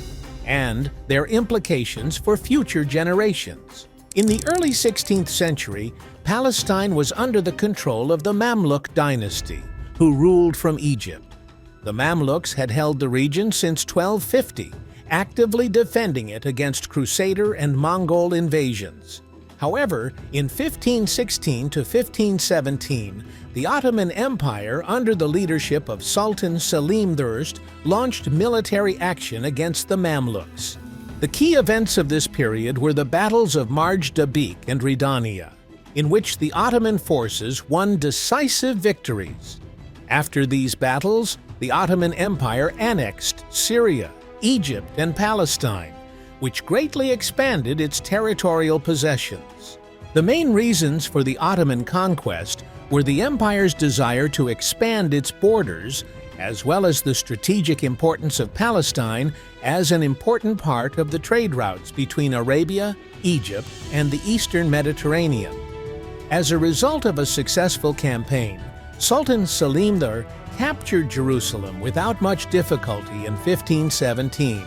Speaker 1: and their implications for future generations. In the early 16th century, Palestine was under the control of the Mamluk dynasty, who ruled from Egypt. The Mamluks had held the region since 1250, actively defending it against Crusader and Mongol invasions. However, in 1516 to 1517, the Ottoman Empire, under the leadership of Sultan Selim I, launched military action against the Mamluks. The key events of this period were the battles of Marj Dabik and Ridania, in which the Ottoman forces won decisive victories. After these battles, the Ottoman Empire annexed Syria, Egypt, and Palestine, which greatly expanded its territorial possessions. The main reasons for the Ottoman conquest were the empire's desire to expand its borders, as well as the strategic importance of Palestine as an important part of the trade routes between Arabia, Egypt, and the Eastern Mediterranean. As a result of a successful campaign, Sultan Selim III captured Jerusalem without much difficulty in 1517,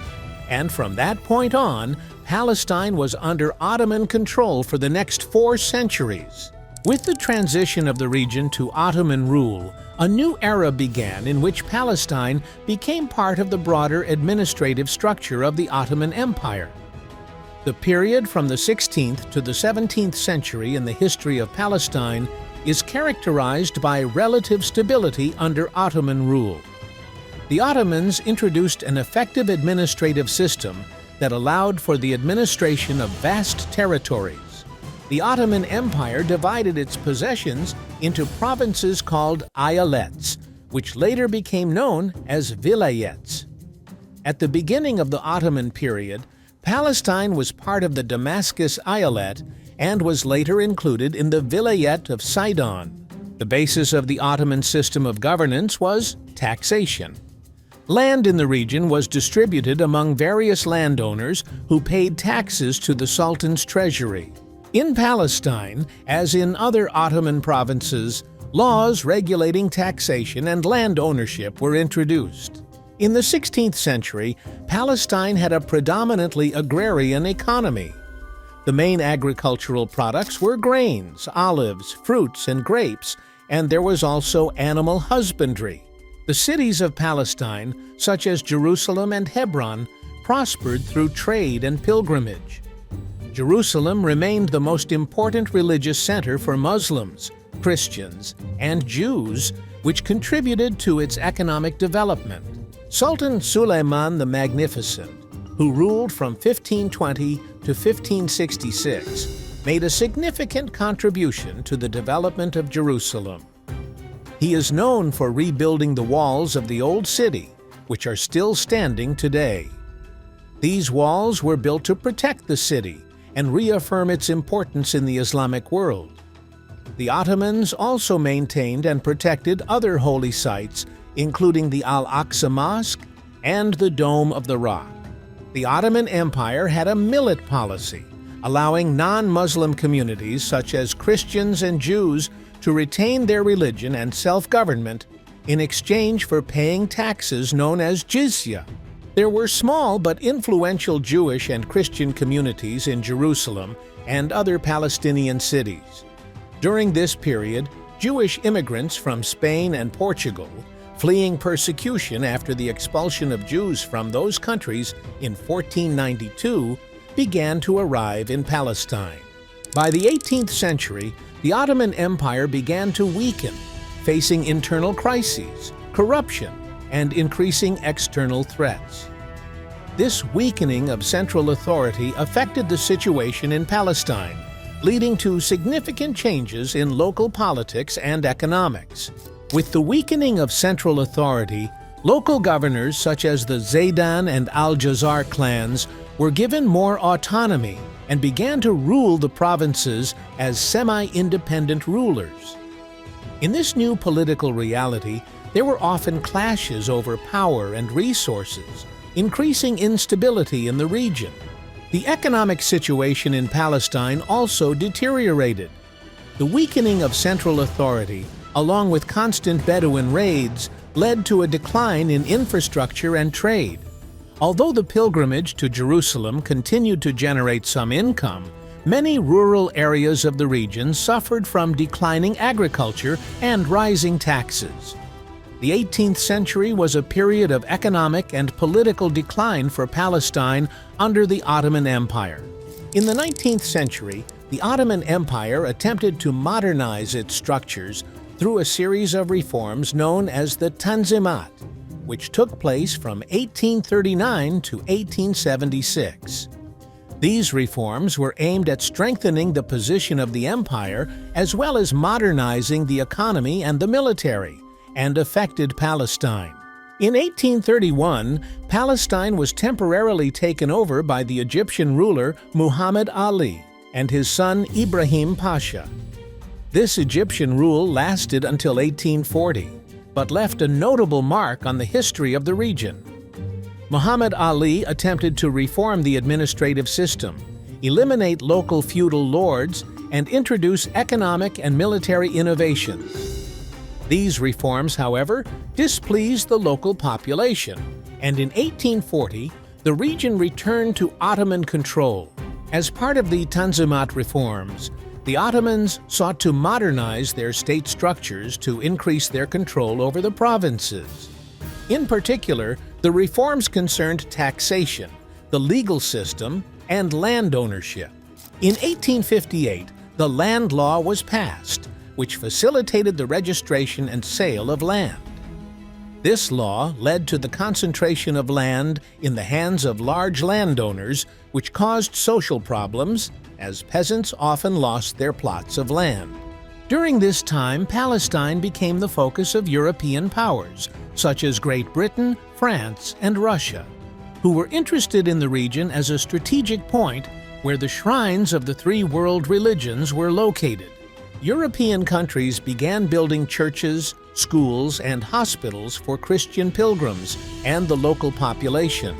Speaker 1: and from that point on, Palestine was under Ottoman control for the next 4 centuries. With the transition of the region to Ottoman rule, a new era began in which Palestine became part of the broader administrative structure of the Ottoman Empire. The period from the 16th to the 17th century in the history of Palestine is characterized by relative stability under Ottoman rule. The Ottomans introduced an effective administrative system that allowed for the administration of vast territories. The Ottoman Empire divided its possessions into provinces called eyalets, which later became known as vilayets. At the beginning of the Ottoman period, Palestine was part of the Damascus eyalet and was later included in the Vilayet of Sidon. The basis of the Ottoman system of governance was taxation. Land in the region was distributed among various landowners who paid taxes to the Sultan's treasury. In Palestine, as in other Ottoman provinces, laws regulating taxation and land ownership were introduced. In the 16th century, Palestine had a predominantly agrarian economy. The main agricultural products were grains, olives, fruits, and grapes, and there was also animal husbandry. The cities of Palestine, such as Jerusalem and Hebron, prospered through trade and pilgrimage. Jerusalem remained the most important religious center for Muslims, Christians, and Jews, which contributed to its economic development. Sultan Suleiman the Magnificent, who ruled from 1520 to 1566, made a significant contribution to the development of Jerusalem. He is known for rebuilding the walls of the old city, which are still standing today. These walls were built to protect the city and reaffirm its importance in the Islamic world. The Ottomans also maintained and protected other holy sites, including the Al-Aqsa Mosque and the Dome of the Rock. The Ottoman Empire had a millet policy, allowing non-Muslim communities such as Christians and Jews to retain their religion and self-government in exchange for paying taxes known as jizya. There were small but influential Jewish and Christian communities in Jerusalem and other Palestinian cities. During this period, Jewish immigrants from Spain and Portugal, fleeing persecution after the expulsion of Jews from those countries in 1492, began to arrive in Palestine. By the 18th century, the Ottoman Empire began to weaken, facing internal crises, corruption, and increasing external threats. This weakening of central authority affected the situation in Palestine, leading to significant changes in local politics and economics. With the weakening of central authority, local governors such as the Zaydan and Al-Jazar clans were given more autonomy and began to rule the provinces as semi-independent rulers. In this new political reality, there were often clashes over power and resources, increasing instability in the region. The economic situation in Palestine also deteriorated. The weakening of central authority, along with constant Bedouin raids, led to a decline in infrastructure and trade. Although the pilgrimage to Jerusalem continued to generate some income, many rural areas of the region suffered from declining agriculture and rising taxes. The 18th century was a period of economic and political decline for Palestine under the Ottoman Empire. In the 19th century, the Ottoman Empire attempted to modernize its structures through a series of reforms known as the Tanzimat, which took place from 1839 to 1876. These reforms were aimed at strengthening the position of the empire as well as modernizing the economy and the military, and affected Palestine. In 1831, Palestine was temporarily taken over by the Egyptian ruler Muhammad Ali and his son Ibrahim Pasha. This Egyptian rule lasted until 1840, but left a notable mark on the history of the region. Muhammad Ali attempted to reform the administrative system, eliminate local feudal lords, and introduce economic and military innovations. These reforms, however, displeased the local population, and in 1840, the region returned to Ottoman control. As part of the Tanzimat reforms, the Ottomans sought to modernize their state structures to increase their control over the provinces. In particular, the reforms concerned taxation, the legal system, and land ownership. In 1858, the Land Law was passed, which facilitated the registration and sale of land. This law led to the concentration of land in the hands of large landowners, which caused social problems, as peasants often lost their plots of land. During this time, Palestine became the focus of European powers, such as Great Britain, France, and Russia, who were interested in the region as a strategic point where the shrines of the three world religions were located. European countries began building churches, schools, and hospitals for Christian pilgrims and the local population.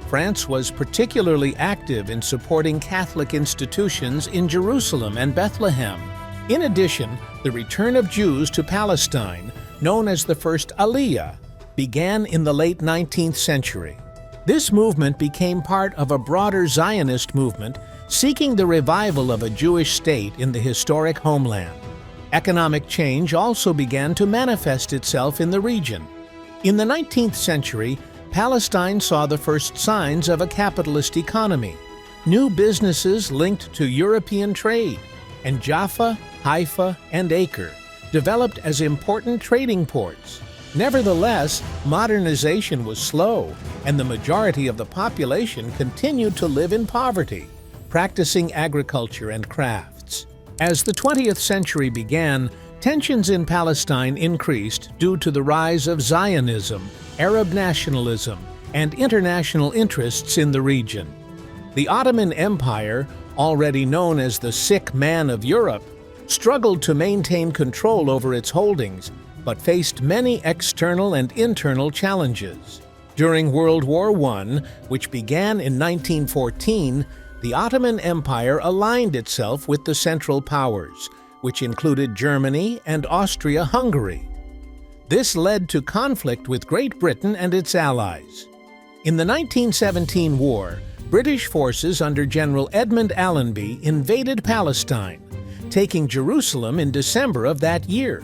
Speaker 1: France was particularly active in supporting Catholic institutions in Jerusalem and Bethlehem. In addition, the return of Jews to Palestine, known as the First Aliyah, began in the late 19th century. This movement became part of a broader Zionist movement seeking the revival of a Jewish state in the historic homeland. Economic change also began to manifest itself in the region. In the 19th century, Palestine saw the first signs of a capitalist economy. New businesses linked to European trade, and Jaffa, Haifa, and Acre developed as important trading ports. Nevertheless, modernization was slow, and the majority of the population continued to live in poverty, practicing agriculture and crafts. As the 20th century began, tensions in Palestine increased due to the rise of Zionism, Arab nationalism, and international interests in the region. The Ottoman Empire, already known as the sick man of Europe, struggled to maintain control over its holdings, but faced many external and internal challenges. During World War I, which began in 1914, the Ottoman Empire aligned itself with the Central Powers, which included Germany and Austria-Hungary. This led to conflict with Great Britain and its allies. In the 1917 war, British forces under General Edmund Allenby invaded Palestine, taking Jerusalem in December of that year.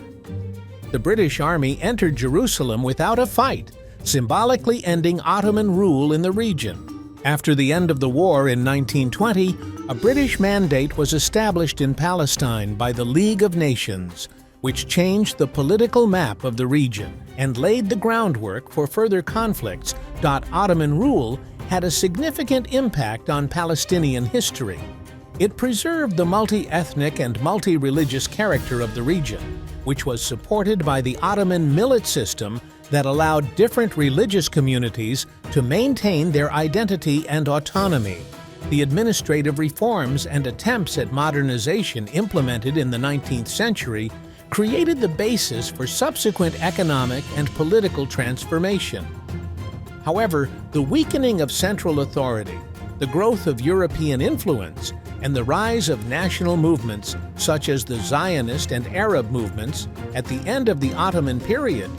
Speaker 1: The British Army entered Jerusalem without a fight, symbolically ending Ottoman rule in the region. After the end of the war in 1920, a British mandate was established in Palestine by the League of Nations, which changed the political map of the region and laid the groundwork for further conflicts. Ottoman rule had a significant impact on Palestinian history. It preserved the multi-ethnic and multi-religious character of the region, which was supported by the Ottoman millet system that allowed different religious communities to maintain their identity and autonomy. The administrative reforms and attempts at modernization implemented in the 19th century created the basis for subsequent economic and political transformation. However, the weakening of central authority, the growth of European influence, and the rise of national movements such as the Zionist and Arab movements at the end of the Ottoman period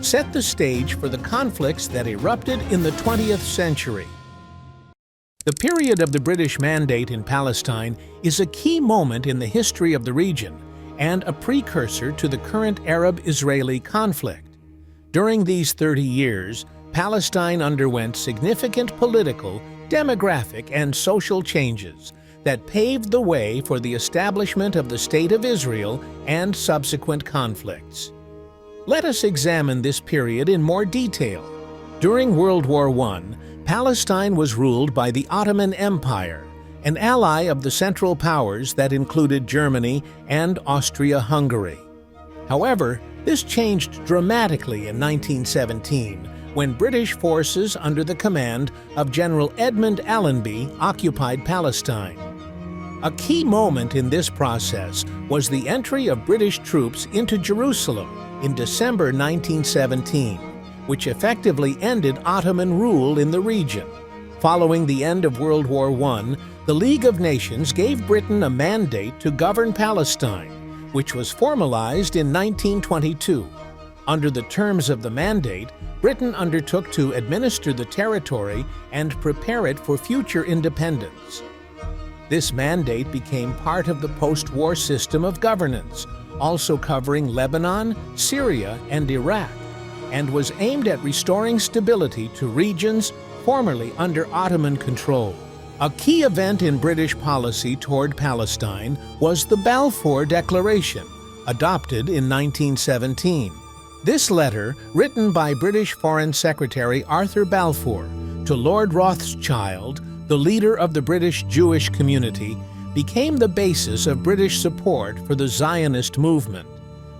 Speaker 1: set the stage for the conflicts that erupted in the 20th century. The period of the British Mandate in Palestine is a key moment in the history of the region and a precursor to the current Arab-Israeli conflict. During these 30 years, Palestine underwent significant political, demographic, and social changes that paved the way for the establishment of the State of Israel and subsequent conflicts. Let us examine this period in more detail. During World War I, Palestine was ruled by the Ottoman Empire, an ally of the Central Powers that included Germany and Austria-Hungary. However, this changed dramatically in 1917 when British forces under the command of General Edmund Allenby occupied Palestine. A key moment in this process was the entry of British troops into Jerusalem in December 1917, which effectively ended Ottoman rule in the region. Following the end of World War I, the League of Nations gave Britain a mandate to govern Palestine, which was formalized in 1922. Under the terms of the mandate, Britain undertook to administer the territory and prepare it for future independence. This mandate became part of the post-war system of governance, also covering Lebanon, Syria, and Iraq, and was aimed at restoring stability to regions formerly under Ottoman control. A key event in British policy toward Palestine was the Balfour Declaration, adopted in 1917. This letter, written by British Foreign Secretary Arthur Balfour to Lord Rothschild, the leader of the British Jewish community, became the basis of British support for the Zionist movement.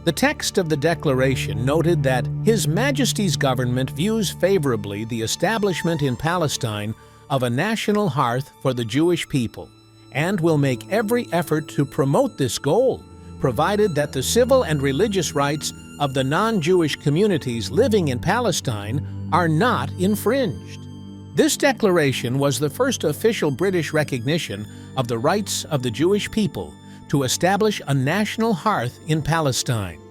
Speaker 1: The text of the declaration noted that His Majesty's government views favorably the establishment in Palestine of a national hearth for the Jewish people, and will make every effort to promote this goal, provided that the civil and religious rights of the non-Jewish communities living in Palestine are not infringed. This declaration was the first official British recognition of the rights of the Jewish people to establish a national hearth in Palestine.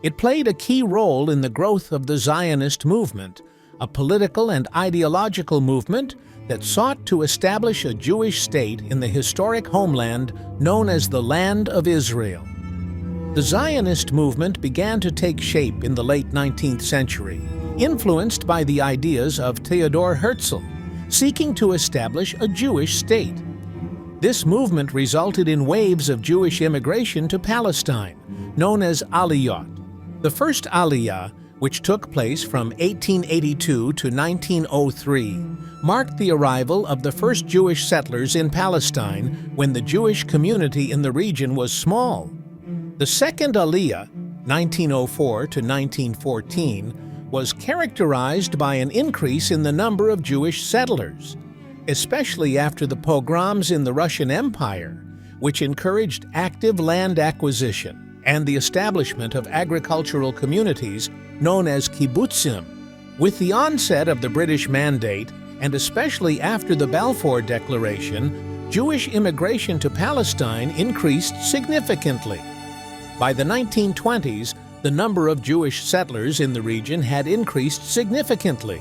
Speaker 1: It played a key role in the growth of the Zionist movement, a political and ideological movement that sought to establish a Jewish state in the historic homeland known as the Land of Israel. The Zionist movement began to take shape in the late 19th century, influenced by the ideas of Theodor Herzl, seeking to establish a Jewish state. This movement resulted in waves of Jewish immigration to Palestine, known as Aliyot. The first Aliyah, which took place from 1882 to 1903, marked the arrival of the first Jewish settlers in Palestine when the Jewish community in the region was small. The second Aliyah, 1904 to 1914, was characterized by an increase in the number of Jewish settlers, especially after the pogroms in the Russian Empire, which encouraged active land acquisition and the establishment of agricultural communities known as kibbutzim. With the onset of the British Mandate, and especially after the Balfour Declaration, Jewish immigration to Palestine increased significantly. By the 1920s, the number of Jewish settlers in the region had increased significantly,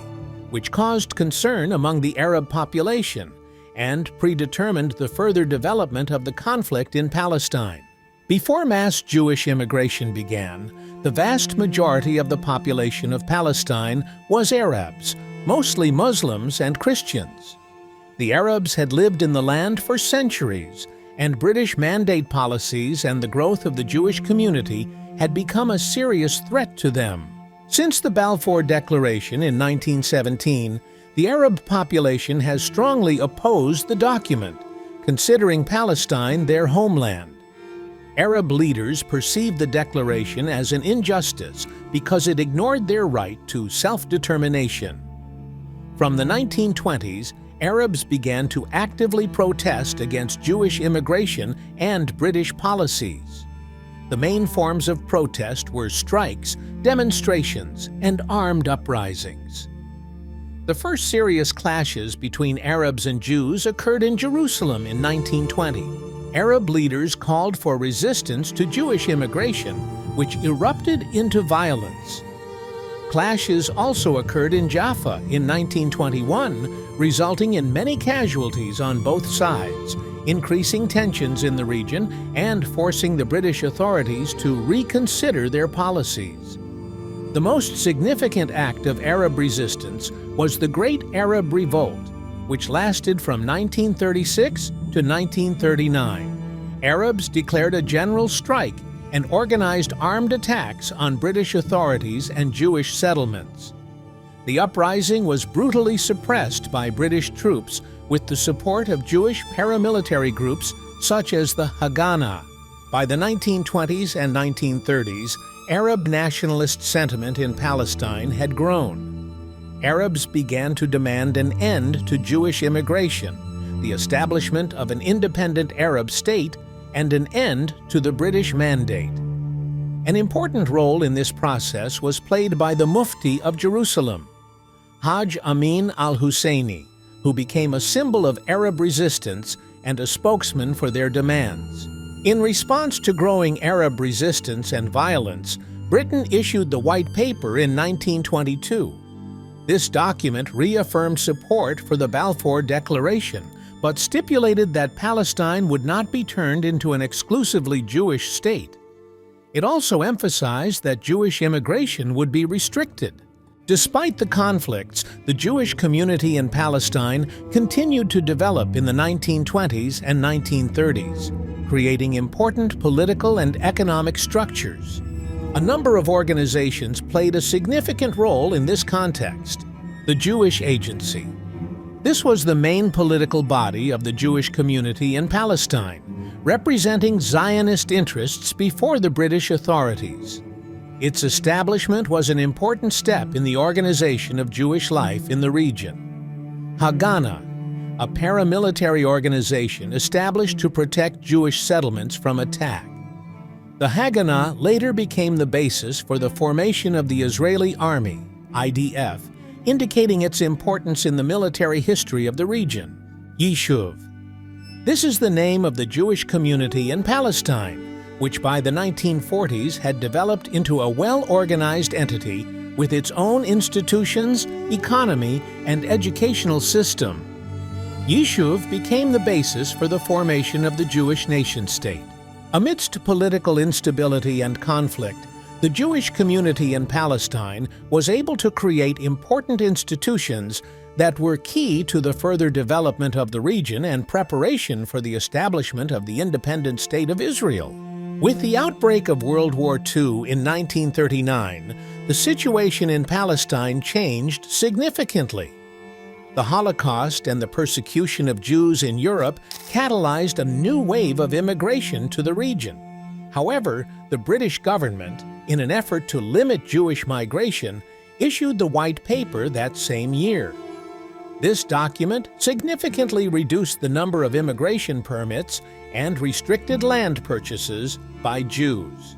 Speaker 1: which caused concern among the Arab population and predetermined the further development of the conflict in Palestine. Before mass Jewish immigration began, the vast majority of the population of Palestine was Arabs, mostly Muslims and Christians. The Arabs had lived in the land for centuries, and British mandate policies and the growth of the Jewish community had become a serious threat to them. Since the Balfour Declaration in 1917, the Arab population has strongly opposed the document, considering Palestine their homeland. Arab leaders perceived the declaration as an injustice because it ignored their right to self-determination. From the 1920s, Arabs began to actively protest against Jewish immigration and British policies. The main forms of protest were strikes, demonstrations, and armed uprisings. The first serious clashes between Arabs and Jews occurred in Jerusalem in 1920. Arab leaders called for resistance to Jewish immigration, which erupted into violence. Clashes also occurred in Jaffa in 1921, resulting in many casualties on both sides, increasing tensions in the region and forcing the British authorities to reconsider their policies. The most significant act of Arab resistance was the Great Arab Revolt, which lasted from 1936 to 1939. Arabs declared a general strike and organized armed attacks on British authorities and Jewish settlements. The uprising was brutally suppressed by British troops with the support of Jewish paramilitary groups such as the Haganah. By the 1920s and 1930s, Arab nationalist sentiment in Palestine had grown. Arabs began to demand an end to Jewish immigration, the establishment of an independent Arab state, and an end to the British Mandate. An important role in this process was played by the Mufti of Jerusalem, Hajj Amin al-Husseini, who became a symbol of Arab resistance and a spokesman for their demands. In response to growing Arab resistance and violence, Britain issued the White Paper in 1922. This document reaffirmed support for the Balfour Declaration, but stipulated that Palestine would not be turned into an exclusively Jewish state. It also emphasized that Jewish immigration would be restricted. Despite the conflicts, the Jewish community in Palestine continued to develop in the 1920s and 1930s, creating important political and economic structures. A number of organizations played a significant role in this context. The Jewish Agency. This was the main political body of the Jewish community in Palestine, representing Zionist interests before the British authorities. Its establishment was an important step in the organization of Jewish life in the region. Haganah, a paramilitary organization established to protect Jewish settlements from attack. The Haganah later became the basis for the formation of the Israeli Army, IDF, indicating its importance in the military history of the region. Yishuv. This is the name of the Jewish community in Palestine, which by the 1940s had developed into a well-organized entity with its own institutions, economy, and educational system. Yishuv became the basis for the formation of the Jewish nation-state. Amidst political instability and conflict, the Jewish community in Palestine was able to create important institutions that were key to the further development of the region and preparation for the establishment of the independent State of Israel. With the outbreak of World War II in 1939, the situation in Palestine changed significantly. The Holocaust and the persecution of Jews in Europe catalyzed a new wave of immigration to the region. However, the British government, in an effort to limit Jewish migration, issued the White Paper that same year. This document significantly reduced the number of immigration permits and restricted land purchases by Jews.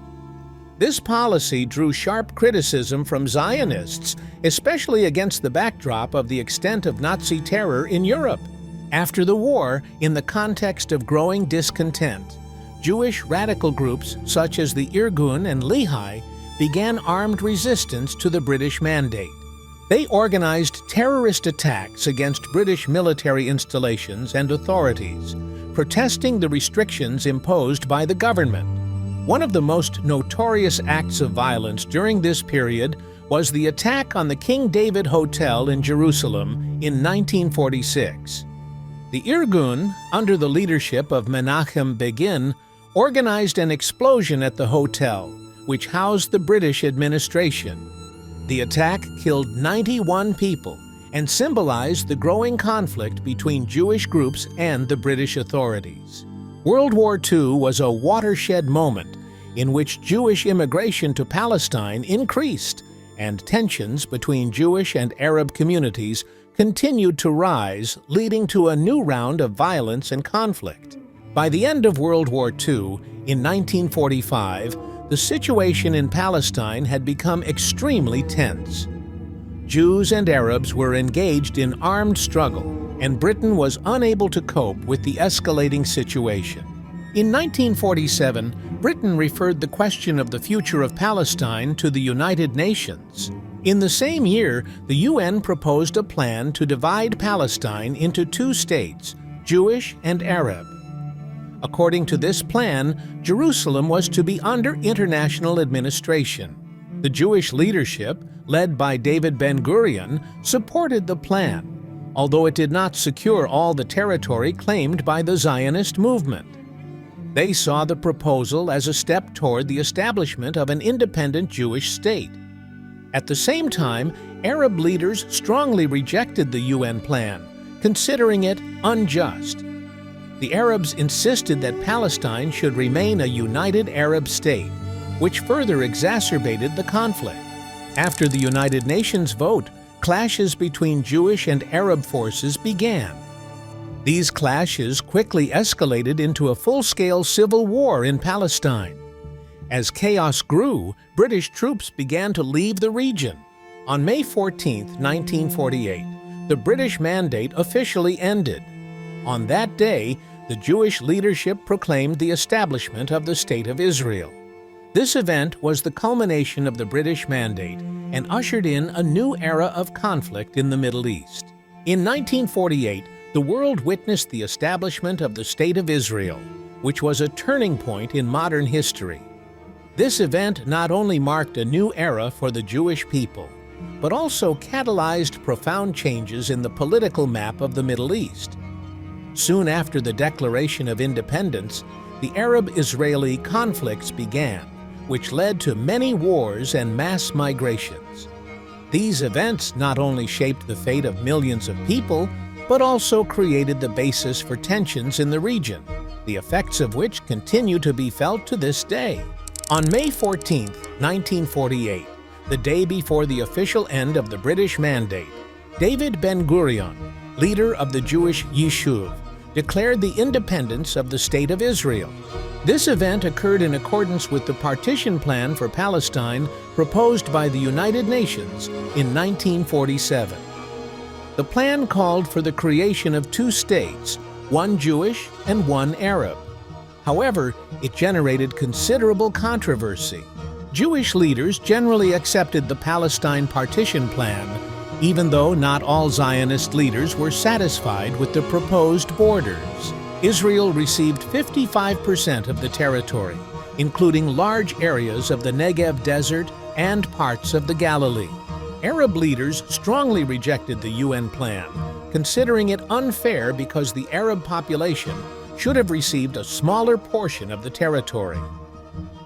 Speaker 1: This policy drew sharp criticism from Zionists, especially against the backdrop of the extent of Nazi terror in Europe. After the war, in the context of growing discontent, Jewish radical groups such as the Irgun and Lehi began armed resistance to the British Mandate. They organized terrorist attacks against British military installations and authorities, protesting the restrictions imposed by the government. One of the most notorious acts of violence during this period was the attack on the King David Hotel in Jerusalem in 1946. The Irgun, under the leadership of Menachem Begin, organized an explosion at the hotel, which housed the British administration. The attack killed 91 people and symbolized the growing conflict between Jewish groups and the British authorities. World War II was a watershed moment in which Jewish immigration to Palestine increased, and tensions between Jewish and Arab communities continued to rise, leading to a new round of violence and conflict. By the end of World War II, in 1945, the situation in Palestine had become extremely tense. Jews and Arabs were engaged in armed struggle, and Britain was unable to cope with the escalating situation. In 1947, Britain referred the question of the future of Palestine to the United Nations. In the same year, the UN proposed a plan to divide Palestine into two states, Jewish and Arab. According to this plan, Jerusalem was to be under international administration. The Jewish leadership, led by David Ben-Gurion, supported the plan, although it did not secure all the territory claimed by the Zionist movement. They saw the proposal as a step toward the establishment of an independent Jewish state. At the same time, Arab leaders strongly rejected the UN plan, considering it unjust. The Arabs insisted that Palestine should remain a united Arab state, which further exacerbated the conflict. After the United Nations vote, clashes between Jewish and Arab forces began. These clashes quickly escalated into a full-scale civil war in Palestine. As chaos grew, British troops began to leave the region. On May 14, 1948, the British Mandate officially ended. On that day, the Jewish leadership proclaimed the establishment of the State of Israel. This event was the culmination of the British Mandate and ushered in a new era of conflict in the Middle East. In 1948, the world witnessed the establishment of the State of Israel, which was a turning point in modern history. This event not only marked a new era for the Jewish people, but also catalyzed profound changes in the political map of the Middle East. Soon after the Declaration of Independence, the Arab-Israeli conflicts began, which led to many wars and mass migrations. These events not only shaped the fate of millions of people, but also created the basis for tensions in the region, the effects of which continue to be felt to this day. On May 14, 1948, the day before the official end of the British Mandate, David Ben-Gurion, leader of the Jewish Yishuv, declared the independence of the State of Israel. This event occurred in accordance with the partition plan for Palestine proposed by the United Nations in 1947. The plan called for the creation of two states, one Jewish and one Arab. However, it generated considerable controversy. Jewish leaders generally accepted the Palestine partition plan, even though not all Zionist leaders were satisfied with the proposed borders. Israel received 55% of the territory, including large areas of the Negev Desert and parts of the Galilee. Arab leaders strongly rejected the UN plan, considering it unfair because the Arab population should have received a smaller portion of the territory.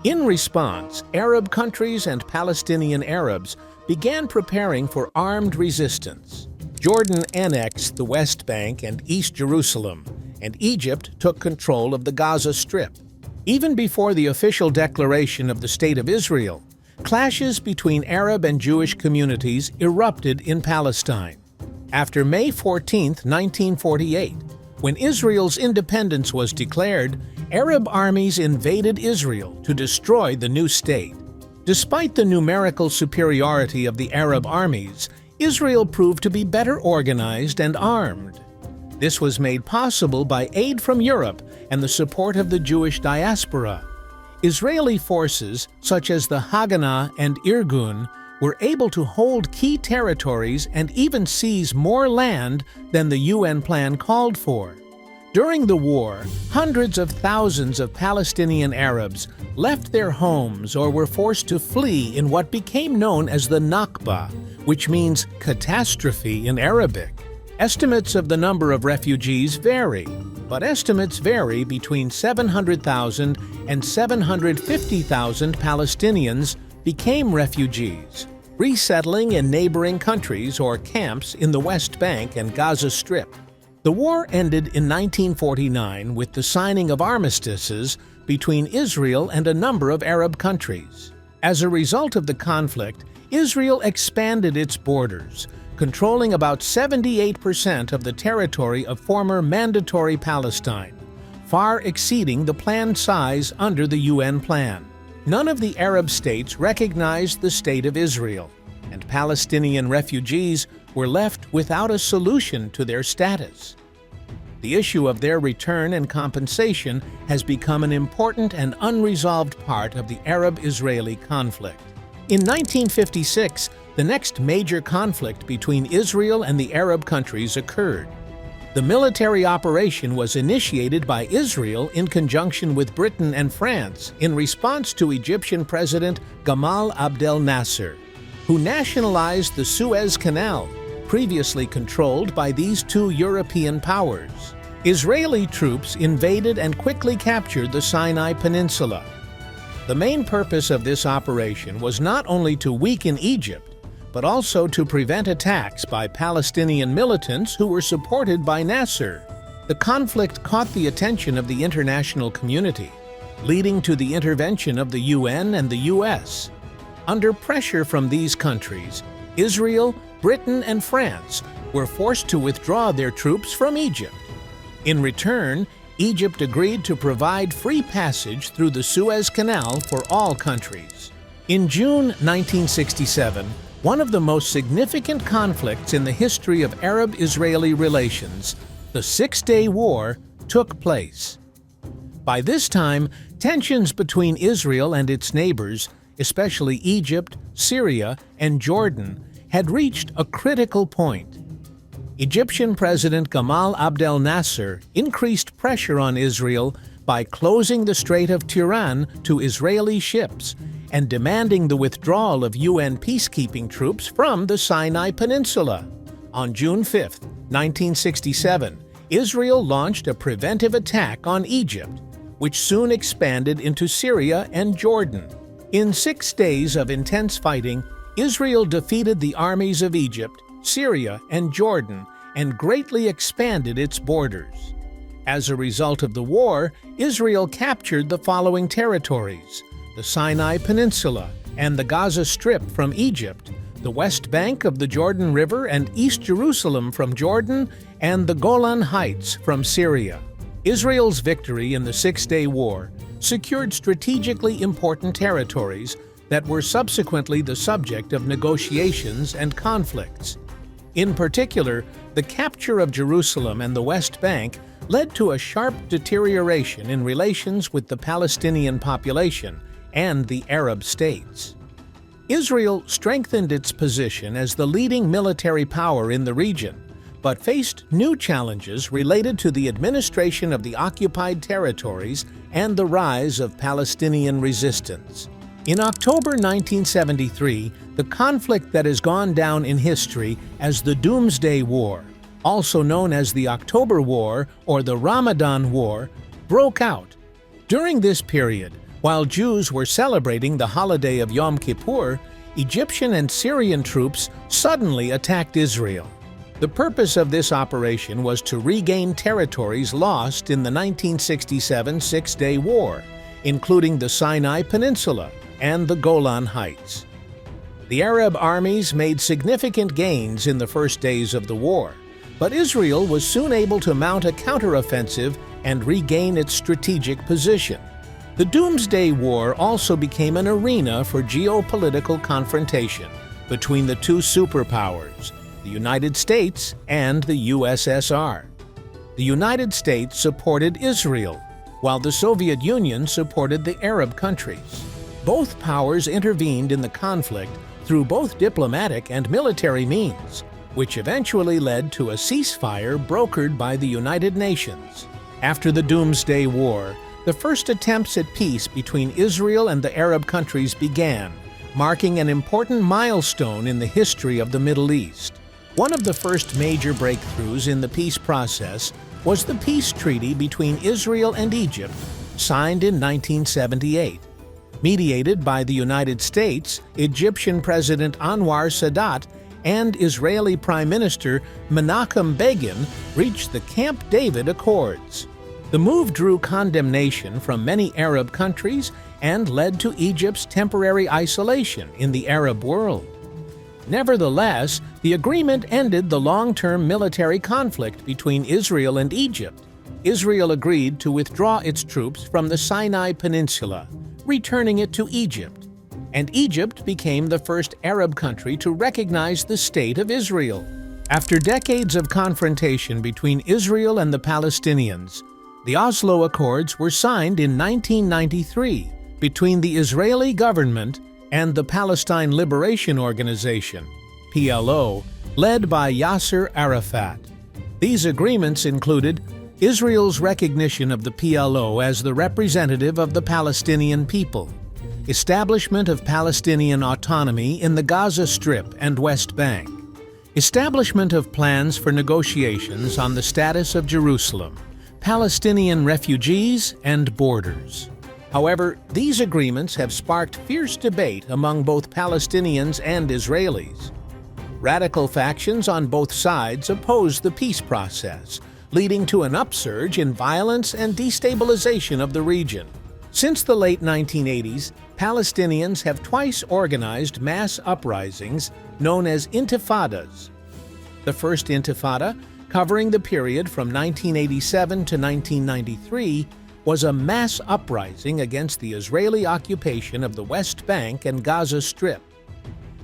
Speaker 1: In response, Arab countries and Palestinian Arabs began preparing for armed resistance. Jordan annexed the West Bank and East Jerusalem, and Egypt took control of the Gaza Strip. Even before the official declaration of the State of Israel, clashes between Arab and Jewish communities erupted in Palestine. After May 14, 1948, when Israel's independence was declared, Arab armies invaded Israel to destroy the new state. Despite the numerical superiority of the Arab armies, Israel proved to be better organized and armed. This was made possible by aid from Europe and the support of the Jewish diaspora. Israeli forces, such as the Haganah and Irgun, were able to hold key territories and even seize more land than the UN plan called for. During the war, hundreds of thousands of Palestinian Arabs left their homes or were forced to flee in what became known as the Nakba, which means catastrophe in Arabic. Estimates of the number of refugees vary, but estimates vary between 700,000 and 750,000 Palestinians became refugees, resettling in neighboring countries or camps in the West Bank and Gaza Strip. The war ended in 1949 with the signing of armistices between Israel and a number of Arab countries. As a result of the conflict, Israel expanded its borders, controlling about 78% of the territory of former Mandatory Palestine, far exceeding the planned size under the UN plan. None of the Arab states recognized the State of Israel, and Palestinian refugees were left without a solution to their status. The issue of their return and compensation has become an important and unresolved part of the Arab-Israeli conflict. In 1956, the next major conflict between Israel and the Arab countries occurred. The military operation was initiated by Israel in conjunction with Britain and France in response to Egyptian President Gamal Abdel Nasser, who nationalized the Suez Canal, previously controlled by these two European powers. Israeli troops invaded and quickly captured the Sinai Peninsula. The main purpose of this operation was not only to weaken Egypt, but also to prevent attacks by Palestinian militants who were supported by Nasser. The conflict caught the attention of the international community, leading to the intervention of the UN and the US. Under pressure from these countries, Israel, Britain, and France were forced to withdraw their troops from Egypt. In return, Egypt agreed to provide free passage through the Suez Canal for all countries. In June 1967, one of the most significant conflicts in the history of Arab-Israeli relations, the Six-Day War, took place. By this time, tensions between Israel and its neighbors, especially Egypt, Syria, and Jordan, had reached a critical point. Egyptian President Gamal Abdel Nasser increased pressure on Israel by closing the Strait of Tiran to Israeli ships and demanding the withdrawal of UN peacekeeping troops from the Sinai Peninsula. On June 5, 1967, Israel launched a preventive attack on Egypt, which soon expanded into Syria and Jordan. In 6 days of intense fighting, Israel defeated the armies of Egypt, Syria, and Jordan, and greatly expanded its borders. As a result of the war, Israel captured the following territories: the Sinai Peninsula and the Gaza Strip from Egypt, the West Bank of the Jordan River and East Jerusalem from Jordan, and the Golan Heights from Syria. Israel's victory in the Six-Day War secured strategically important territories that were subsequently the subject of negotiations and conflicts. In particular, the capture of Jerusalem and the West Bank led to a sharp deterioration in relations with the Palestinian population and the Arab states. Israel strengthened its position as the leading military power in the region, but faced new challenges related to the administration of the occupied territories and the rise of Palestinian resistance. In October 1973, the conflict that has gone down in history as the Doomsday War, also known as the October War or the Ramadan War, broke out. During this period, while Jews were celebrating the holiday of Yom Kippur, Egyptian and Syrian troops suddenly attacked Israel. The purpose of this operation was to regain territories lost in the 1967 Six-Day War, including the Sinai Peninsula and the Golan Heights. The Arab armies made significant gains in the first days of the war, but Israel was soon able to mount a counteroffensive and regain its strategic position. The Doomsday War also became an arena for geopolitical confrontation between the two superpowers, the United States and the USSR. The United States supported Israel, while the Soviet Union supported the Arab countries. Both powers intervened in the conflict through both diplomatic and military means, which eventually led to a ceasefire brokered by the United Nations. After the Doomsday War, the first attempts at peace between Israel and the Arab countries began, marking an important milestone in the history of the Middle East. One of the first major breakthroughs in the peace process was the peace treaty between Israel and Egypt, signed in 1978. Mediated by the United States, Egyptian President Anwar Sadat and Israeli Prime Minister Menachem Begin reached the Camp David Accords. The move drew condemnation from many Arab countries and led to Egypt's temporary isolation in the Arab world. Nevertheless, the agreement ended the long-term military conflict between Israel and Egypt. Israel agreed to withdraw its troops from the Sinai Peninsula, returning it to Egypt, and Egypt became the first Arab country to recognize the State of Israel. After decades of confrontation between Israel and the Palestinians, the Oslo Accords were signed in 1993 between the Israeli government and the Palestine Liberation Organization, PLO, led by Yasser Arafat. These agreements included Israel's recognition of the PLO as the representative of the Palestinian people, establishment of Palestinian autonomy in the Gaza Strip and West Bank, Establishment of plans for negotiations on the status of Jerusalem, Palestinian refugees, and borders. However, these agreements have sparked fierce debate among both Palestinians and Israelis. Radical factions on both sides oppose the peace process, leading to an upsurge in violence and destabilization of the region. Since the late 1980s, Palestinians have twice organized mass uprisings known as intifadas. The first intifada, covering the period from 1987 to 1993, was a mass uprising against the Israeli occupation of the West Bank and Gaza Strip.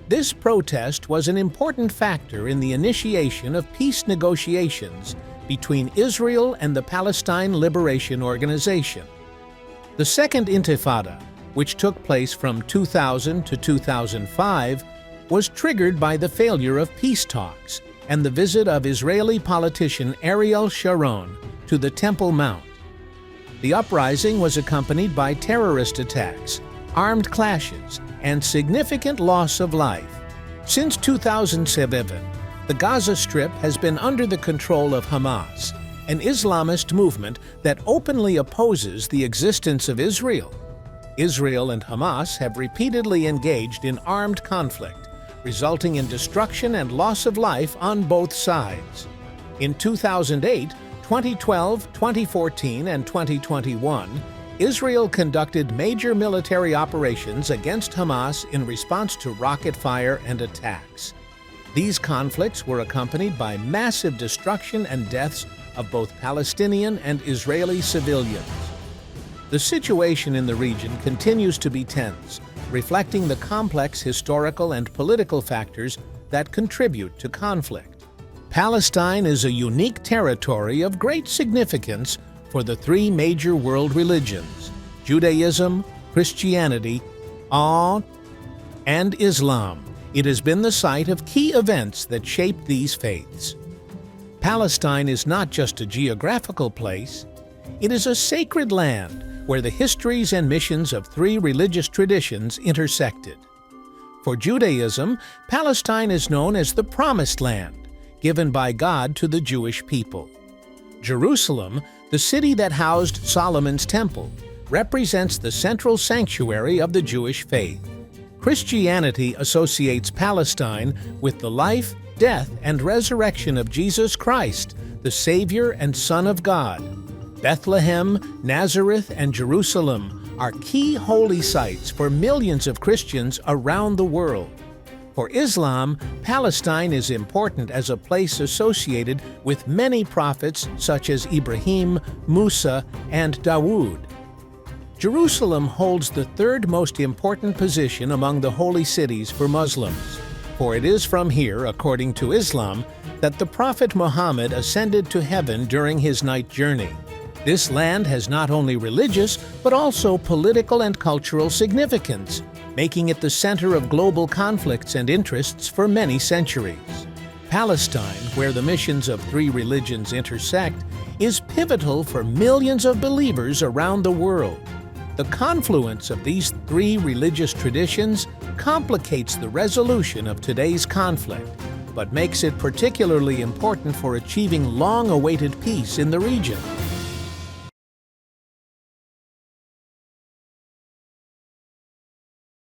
Speaker 1: This protest was an important factor in the initiation of peace negotiations between Israel and the Palestine Liberation Organization. The Second Intifada, which took place from 2000 to 2005, was triggered by the failure of peace talks and the visit of Israeli politician Ariel Sharon to the Temple Mount. The uprising was accompanied by terrorist attacks, armed clashes, and significant loss of life. Since 2007, the Gaza Strip has been under the control of Hamas, an Islamist movement that openly opposes the existence of Israel. Israel and Hamas have repeatedly engaged in armed conflict, resulting in destruction and loss of life on both sides. In 2008, 2012, 2014, and 2021, Israel conducted major military operations against Hamas in response to rocket fire and attacks. These conflicts were accompanied by massive destruction and deaths of both Palestinian and Israeli civilians. The situation in the region continues to be tense, reflecting the complex historical and political factors that contribute to conflict. Palestine is a unique territory of great significance for the three major world religions: Judaism, Christianity, and Islam. It has been the site of key events that shaped these faiths. Palestine is not just a geographical place, it is a sacred land where the histories and missions of three religious traditions intersected. For Judaism, Palestine is known as the Promised Land, given by God to the Jewish people. Jerusalem, the city that housed Solomon's Temple, represents the central sanctuary of the Jewish faith. Christianity associates Palestine with the life, death, and resurrection of Jesus Christ, the Savior and Son of God. Bethlehem, Nazareth, and Jerusalem are key holy sites for millions of Christians around the world. For Islam, Palestine is important as a place associated with many prophets such as Ibrahim, Musa, and Dawood. Jerusalem holds the third most important position among the holy cities for Muslims, for it is from here, according to Islam, that the Prophet Muhammad ascended to heaven during his night journey. This land has not only religious, but also political and cultural significance, making it the center of global conflicts and interests for many centuries. Palestine, where the missions of three religions intersect, is pivotal for millions of believers around the world. The confluence of these three religious traditions complicates the resolution of today's conflict, but makes it particularly important for achieving long-awaited peace in the region.